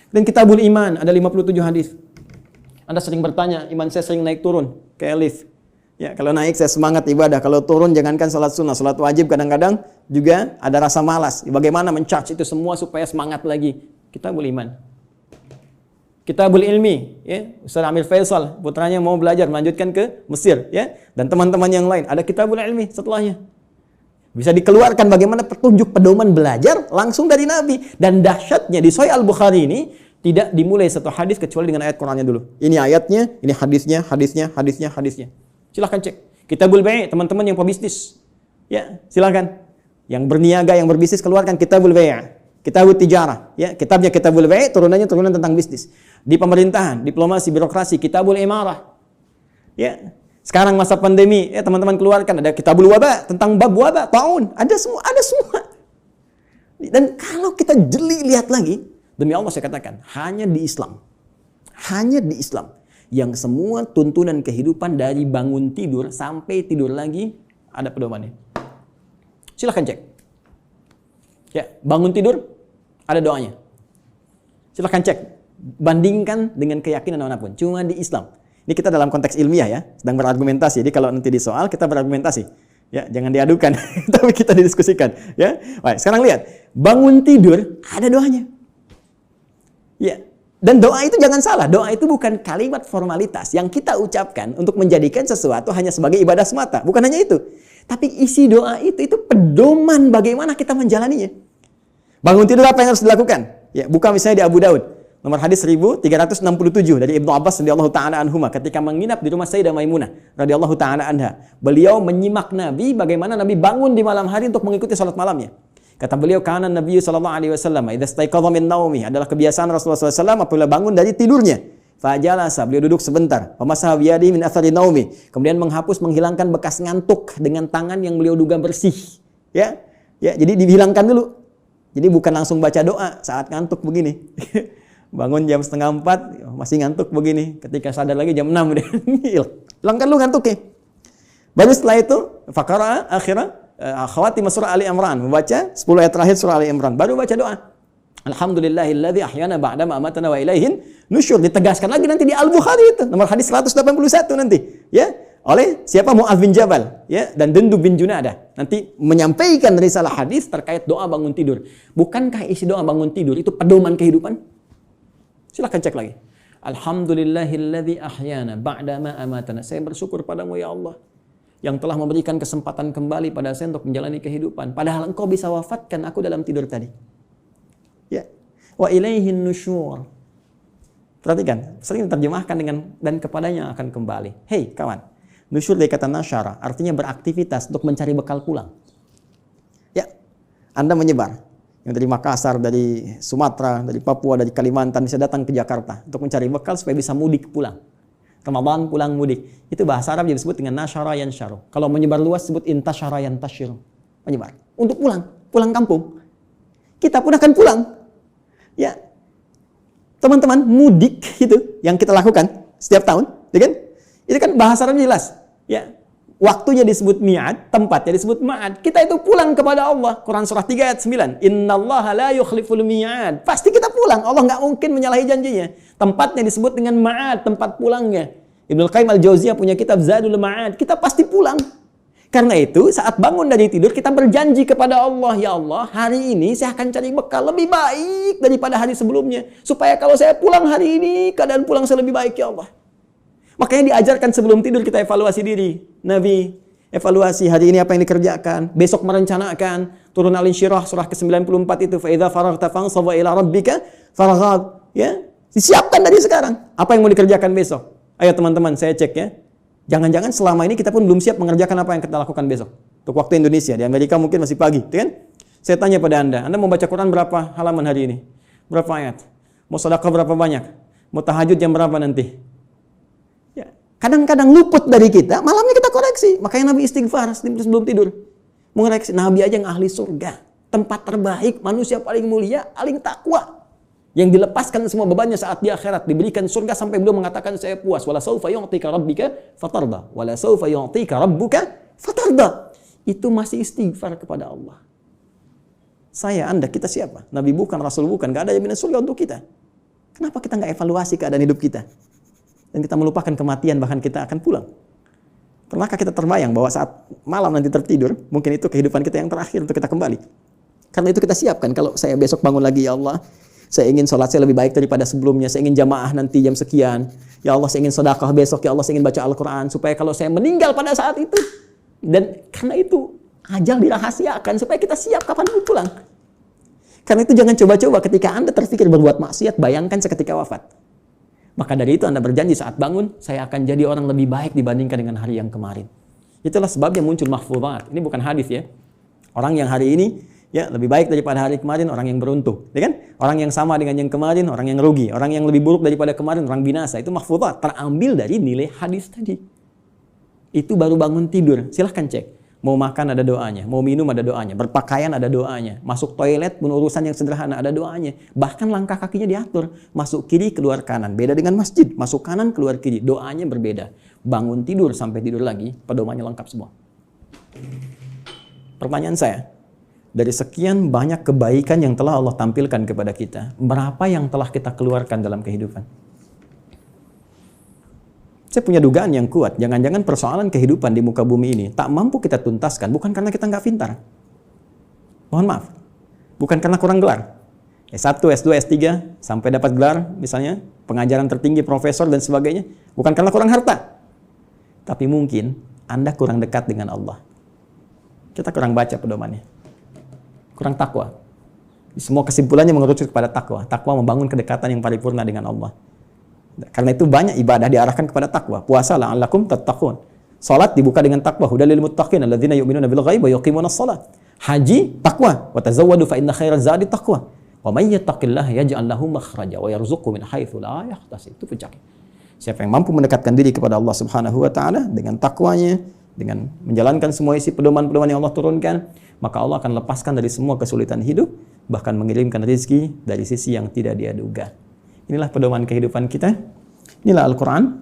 Dan Kitabul Iman ada 57 hadis. Anda sering bertanya, iman saya sering naik turun kayak lift. Ya, kalau naik saya semangat ibadah, kalau turun jangankan salat sunnah, salat wajib kadang-kadang juga ada rasa malas. Bagaimana men-charge itu semua supaya semangat lagi? Kitabul Iman. Kitabul Ilmi, ya, Ustaz Amir Faisal, putranya mau belajar melanjutkan ke Mesir, ya, dan teman-teman yang lain, ada Kitabul Ilmi setelahnya. Bisa dikeluarkan bagaimana petunjuk pedoman belajar langsung dari Nabi. Dan dahsyatnya di Sahih Al-Bukhari ini tidak dimulai satu hadis kecuali dengan ayat Qur'annya dulu. Ini ayatnya, ini hadisnya, hadisnya, hadisnya, hadisnya. Silahkan cek. Kitabul Bai', teman-teman yang pebisnis, ya, silahkan. Yang berniaga, yang berbisnis, keluarkan Kitabul Bai'. Kitabul Tijarah, ya, kitabnya Kitabul Bai', turunannya turunan tentang bisnis. Di pemerintahan, diplomasi, birokrasi, Kitabul Imarah. Ya. Sekarang masa pandemi, ya, teman-teman keluarkan ada Kitabul Wabah, tentang bab wabah, taun, ada semua, ada semua. Dan kalau kita jeli lihat lagi, demi Allah saya katakan, hanya di Islam yang semua tuntunan kehidupan dari bangun tidur sampai tidur lagi ada pedomannya. Silahkan cek. Ya, bangun tidur ada doanya. Silahkan cek, bandingkan dengan keyakinan manapun. Cuma di Islam. Ini kita dalam konteks ilmiah ya, sedang berargumentasi. Jadi kalau nanti di soal kita berargumentasi. Ya, jangan diadukan, tapi kita didiskusikan. Ya, baik. Sekarang lihat, bangun tidur ada doanya. Ya, dan doa itu jangan salah. Doa itu bukan kalimat formalitas yang kita ucapkan untuk menjadikan sesuatu hanya sebagai ibadah semata. Bukan hanya itu. Tapi isi doa itu pedoman bagaimana kita menjalaninya. Bangun tidur apa yang harus dilakukan? Ya, buka misalnya di Abu Daud, nomor hadis 1367 dari Ibnu Abbas radhiyallahu taala anhuma ketika menginap di rumah Sayyidah Maimunah radhiyallahu taala anha. Beliau menyimak Nabi bagaimana Nabi bangun di malam hari untuk mengikuti salat malamnya. Kata beliau, kana Nabi sallallahu alaihi wasallam idza staiqadha min naumi, adalah kebiasaan Rasulullah SAW apabila bangun dari tidurnya. Fajalasa, beliau duduk sebentar. Famasaha biyadihi min athari naumi, kemudian menghilangkan bekas ngantuk dengan tangan yang beliau duga bersih. Ya, jadi dihilangkan dulu. Jadi bukan langsung baca doa saat ngantuk begini. Bangun jam 3:30 masih ngantuk begini. Ketika sadar lagi jam 6 udah hilangkan lu ngantuknya. Baru setelah itu faqara akhirah khawatim surah Ali Imran, membaca 10 ayat terakhir surah Ali Imran, baru baca doa. Alhamdulillahilladzi ahyana ba'da ma amatana wa ilaihin nusyur. Ditegaskan lagi nanti di Al-Bukhari itu nomor hadis 181 nanti, ya, oleh siapa? Mu'adz bin Jabal, ya, dan Dundub bin Junadah. Nanti menyampaikan risalah hadis terkait doa bangun tidur. Bukankah isi doa bangun tidur itu pedoman kehidupan? Silakan cek lagi. Alhamdulillahilladzi ahyana ba'da ma amatana. Saya bersyukur padamu ya Allah yang telah memberikan kesempatan kembali pada saya untuk menjalani kehidupan. Padahal Engkau bisa wafatkan aku dalam tidur tadi. Ya. Wa ilaihin nusyur. Perhatikan, sering diterjemahkan dengan dan kepadanya akan kembali. Hei kawan, nusyur dari kata nasyara artinya beraktivitas untuk mencari bekal pulang. Ya, Anda menyebar. Yang dari Makassar, dari Sumatera, dari Papua, dari Kalimantan bisa datang ke Jakarta untuk mencari bekal supaya bisa mudik pulang. Ramadan pulang mudik. Itu bahasa Arab disebut dengan nasyara yansyaru. Kalau menyebar luas disebut intasyara yantasyiru. Menyebar. Untuk pulang kampung. Kita pun akan pulang. Ya. Teman-teman, mudik itu yang kita lakukan setiap tahun, ya kan? Itu kan bahasa Arab jelas. Ya. Waktunya disebut mi'ad, tempatnya disebut ma'ad. Kita itu pulang kepada Allah. Quran surah 3 ayat 9. Innallaha la yukhliful mi'ad. Pasti kita pulang. Allah nggak mungkin menyalahi janjinya. Tempatnya disebut dengan ma'ad, tempat pulangnya. Ibnu Qayyim al-Jauziyah punya kitab Zadul Ma'ad. Kita pasti pulang. Karena itu saat bangun dari tidur kita berjanji kepada Allah, ya Allah, hari ini saya akan cari bekal lebih baik daripada hari sebelumnya. Supaya kalau saya pulang hari ini, keadaan pulang saya lebih baik, ya Allah. Makanya diajarkan sebelum tidur kita evaluasi diri. Nabi evaluasi hari ini apa yang dikerjakan, besok merencanakan. Turun Al-Insyirah surah ke-94 itu, fa idza faraghta fansab ila rabbika farghab, ya. Disiapkan dari sekarang apa yang mau dikerjakan besok. Ayo teman-teman, saya cek ya. Jangan-jangan selama ini kita pun belum siap mengerjakan apa yang kita lakukan besok. Untuk waktu Indonesia, di Amerika mungkin masih pagi, kan? Saya tanya pada Anda mau baca Quran berapa halaman hari ini? Berapa ayat? Mau sedekah berapa banyak? Mau tahajud jam berapa nanti? Ya, kadang-kadang luput dari kita, malamnya kita koreksi. Makanya Nabi istighfar sebelum tidur. Mengoreksi, Nabi aja yang ahli surga. Tempat terbaik, manusia paling mulia, paling takwa. Yang dilepaskan semua bebannya saat di akhirat, diberikan surga sampai beliau mengatakan saya puas. Wala saufa yu'tika rabbika fatarda. Wala saufa yu'tika rabbuka fatarda. Itu masih istighfar kepada Allah. Saya, Anda, kita siapa? Nabi bukan, Rasul bukan, gak ada jaminan surga untuk kita. Kenapa kita nggak evaluasi keadaan hidup kita? Dan kita melupakan kematian, bahkan kita akan pulang. Pernahkah kita terbayang bahwa saat malam nanti tertidur, mungkin itu kehidupan kita yang terakhir untuk kita kembali? Karena itu kita siapkan, kalau saya besok bangun lagi, ya Allah, saya ingin sholat saya lebih baik daripada sebelumnya. Saya ingin jamaah nanti jam sekian. Ya Allah, saya ingin sedekah besok. Ya Allah, saya ingin baca Al-Quran. Supaya kalau saya meninggal pada saat itu. Dan karena itu, ajal dirahasiakan. Supaya kita siap kapan pun pulang. Karena itu jangan coba-coba ketika Anda terpikir berbuat maksiat, bayangkan seketika wafat. Maka dari itu Anda berjanji saat bangun, saya akan jadi orang lebih baik dibandingkan dengan hari yang kemarin. Itulah sebabnya muncul mahfuzat. Ini bukan hadis ya. Orang yang hari ini ya lebih baik daripada hari kemarin, orang yang beruntung, ya kan? Orang yang sama dengan yang kemarin, orang yang rugi. Orang yang lebih buruk daripada kemarin, orang binasa. Itu mahfuzat, terambil dari nilai hadis tadi. Itu baru bangun tidur. Silahkan cek. Mau makan ada doanya, mau minum ada doanya, berpakaian ada doanya, masuk toilet pun urusan yang sederhana ada doanya. Bahkan langkah kakinya diatur, masuk kiri keluar kanan. Beda dengan masjid, masuk kanan keluar kiri, doanya berbeda. Bangun tidur sampai tidur lagi, pedomannya lengkap semua. Pertanyaan saya, dari sekian banyak kebaikan yang telah Allah tampilkan kepada kita, berapa yang telah kita keluarkan dalam kehidupan? Saya punya dugaan yang kuat, jangan-jangan persoalan kehidupan di muka bumi ini tak mampu kita tuntaskan, bukan karena kita nggak pintar. Mohon maaf, bukan karena kurang gelar. S1, S2, S3, sampai dapat gelar, misalnya pengajaran tertinggi, profesor, dan sebagainya. Bukan karena kurang harta. Tapi mungkin Anda kurang dekat dengan Allah. Kita kurang baca pedomannya. Kurang takwa. Semua kesimpulannya mengerucut kepada takwa. Takwa membangun kedekatan yang paripurna dengan Allah. Karena itu banyak ibadah diarahkan kepada takwa. Puasa la'allakum tattaqun. Salat dibuka dengan takwa. Hudal lil muttaqin alladzina yu'minuna bil ghaibi wa yuqimunas shalah. Haji takwa. Wa tazawwadu fa inna khairaz zadi taqwa. Wa may yattaqillaha yaj'al lahu makhraja wa yarzuqhu min haitsu la yahtasib. Itu puncaknya. Siapa yang mampu mendekatkan diri kepada Allah Subhanahu wa taala dengan takwanya, dengan menjalankan semua isi pedoman-pedoman yang Allah turunkan, maka Allah akan lepaskan dari semua kesulitan hidup, bahkan mengirimkan rezeki dari sisi yang tidak dia duga. Inilah pedoman kehidupan kita, inilah Al-Quran,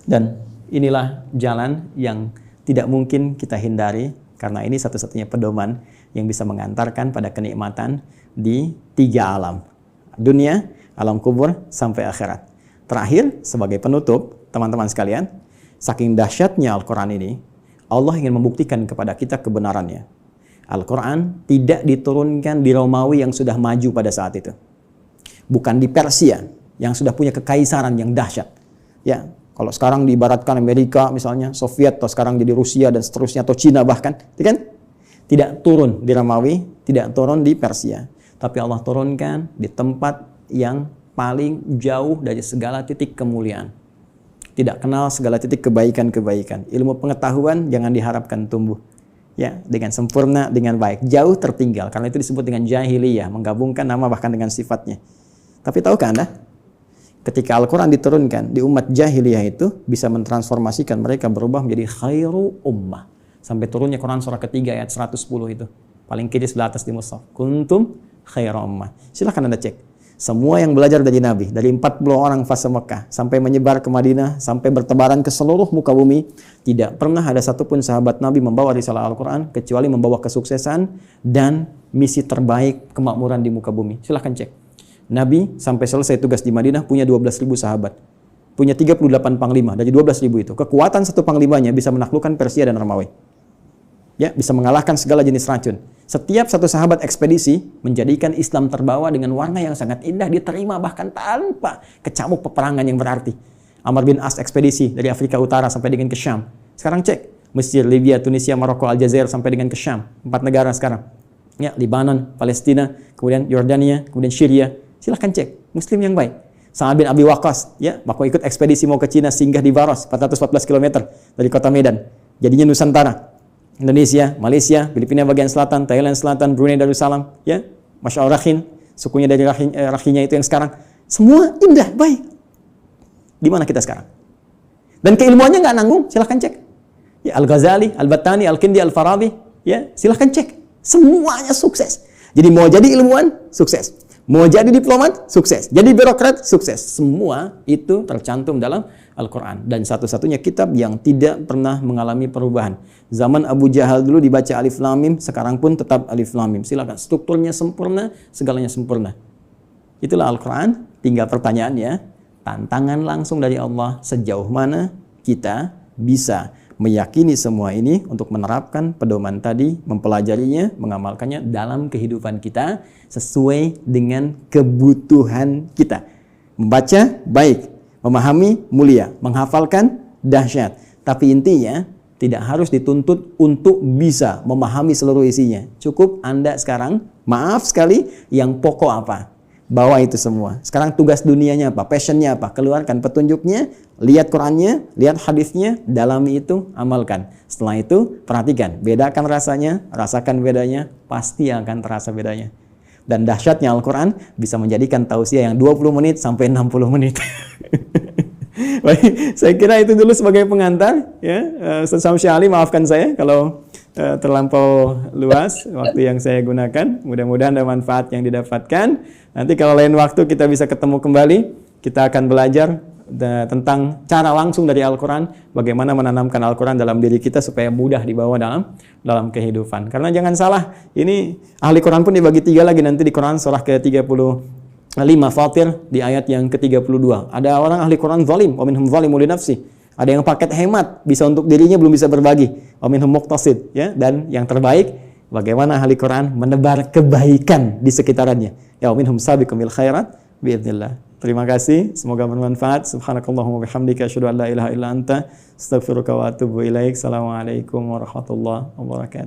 dan inilah jalan yang tidak mungkin kita hindari, karena ini satu-satunya pedoman yang bisa mengantarkan pada kenikmatan di 3 alam. Dunia, alam kubur, sampai akhirat. Terakhir, sebagai penutup, teman-teman sekalian, saking dahsyatnya Al-Quran ini, Allah ingin membuktikan kepada kita kebenarannya. Al-Quran tidak diturunkan di Romawi yang sudah maju pada saat itu. Bukan di Persia yang sudah punya kekaisaran yang dahsyat. Ya, kalau sekarang diibaratkan Amerika misalnya, Soviet, atau sekarang jadi Rusia dan seterusnya, atau Cina bahkan, kan? Tidak turun di Romawi, tidak turun di Persia. Tapi Allah turunkan di tempat yang paling jauh dari segala titik kemuliaan. Tidak kenal segala titik kebaikan-kebaikan. Ilmu pengetahuan jangan diharapkan tumbuh. Ya, dengan sempurna, dengan baik. Jauh tertinggal. Karena itu disebut dengan jahiliyah. Menggabungkan nama bahkan dengan sifatnya. Tapi tahukah Anda? Ketika Al-Quran diturunkan di umat jahiliyah itu bisa mentransformasikan mereka berubah menjadi khairu ummah. Sampai turunnya Quran surah ketiga ayat 110 itu. Paling kiri sebelah atas di mushaf. Kuntum khairu ummah. Silahkan Anda cek. Semua yang belajar dari Nabi, dari 40 orang fase Mekah, sampai menyebar ke Madinah, sampai bertebaran ke seluruh muka bumi, tidak pernah ada satupun sahabat Nabi membawa risalah Al-Quran, kecuali membawa kesuksesan dan misi terbaik kemakmuran di muka bumi. Silahkan cek. Nabi sampai selesai tugas di Madinah punya 12.000 sahabat. Punya 38 panglima, dari 12.000 itu. Kekuatan satu panglimanya bisa menaklukkan Persia dan Romawi. Ya, bisa mengalahkan segala jenis racun. Setiap satu sahabat ekspedisi menjadikan Islam terbawa dengan warna yang sangat indah, diterima bahkan tanpa kecamuk peperangan yang berarti. Amr bin As ekspedisi dari Afrika Utara sampai dengan ke Syam. Sekarang cek, Mesir, Libya, Tunisia, Maroko, Aljazair sampai dengan ke Syam. 4 negara sekarang. Ya, Libanon, Palestina, kemudian Yordania, kemudian Syria. Silahkan cek, Muslim yang baik. Sa'ad bin Abi Waqqas, ya, waktu ikut ekspedisi mau ke Cina, singgah di Baros, 414 km dari kota Medan. Jadinya Nusantara. Indonesia, Malaysia, Filipina bagian selatan, Thailand selatan, Brunei Darussalam, ya, Masya Allah Rakhin, sukunya dari Rakhinya itu yang sekarang, semua indah, baik. Di mana kita sekarang? Dan keilmuannya nggak nanggung, silahkan cek. Ya, Al-Ghazali, Al-Battani, Al-Kindi, Al-Farabi, ya, silahkan cek. Semuanya sukses. Jadi mau jadi ilmuwan, sukses. Mau jadi diplomat, sukses. Jadi birokrat, sukses. Semua itu tercantum dalam Al-Quran. Dan satu-satunya kitab yang tidak pernah mengalami perubahan. Zaman Abu Jahal dulu dibaca Alif Lam Mim, sekarang pun tetap Alif Lam Mim. Silakan, strukturnya sempurna, segalanya sempurna. Itulah Al-Quran. Tinggal pertanyaannya, tantangan langsung dari Allah, sejauh mana kita bisa meyakini semua ini untuk menerapkan pedoman tadi, mempelajarinya, mengamalkannya dalam kehidupan kita sesuai dengan kebutuhan kita. Membaca, baik. Memahami, mulia. Menghafalkan, dahsyat. Tapi intinya, tidak harus dituntut untuk bisa memahami seluruh isinya. Cukup Anda sekarang, maaf sekali, yang pokok apa? Bawa itu semua. Sekarang tugas dunianya apa? Passionnya apa? Keluarkan petunjuknya, lihat Qurannya, lihat hadisnya, dalami itu, amalkan. Setelah itu, perhatikan. Bedakan rasanya, rasakan bedanya, pasti akan terasa bedanya. Dan dahsyatnya Al-Quran bisa menjadikan tausiah yang 20 menit sampai 60 menit. Baik, saya kira itu dulu sebagai pengantar. Ya, Ustaz Syamsi Ali, maafkan saya kalau terlampau luas waktu yang saya gunakan. Mudah-mudahan ada manfaat yang didapatkan. Nanti kalau lain waktu kita bisa ketemu kembali, kita akan belajar tentang cara langsung dari Al-Quran, bagaimana menanamkan Al-Quran dalam diri kita supaya mudah dibawa dalam kehidupan. Karena jangan salah, ini ahli Quran pun dibagi 3 lagi nanti di Quran surah ke-35 Fatir di ayat yang ke-32. Ada orang ahli Quran zalim, wa minhum zalimun li nafsi. Ada yang paket hemat, bisa untuk dirinya belum bisa berbagi. Wa minhum muqtasid, ya. Dan yang terbaik, bagaimana ahli Quran menebar kebaikan di sekitarannya. Ya, wa minhum sabiqum bil khairat biidznillah. Terima kasih, semoga bermanfaat. Subhanakallahumma bihamdika asyhadu an la ilaha illa anta astaghfiruka wa atubu ilaik. Assalamualaikum warahmatullahi wabarakatuh.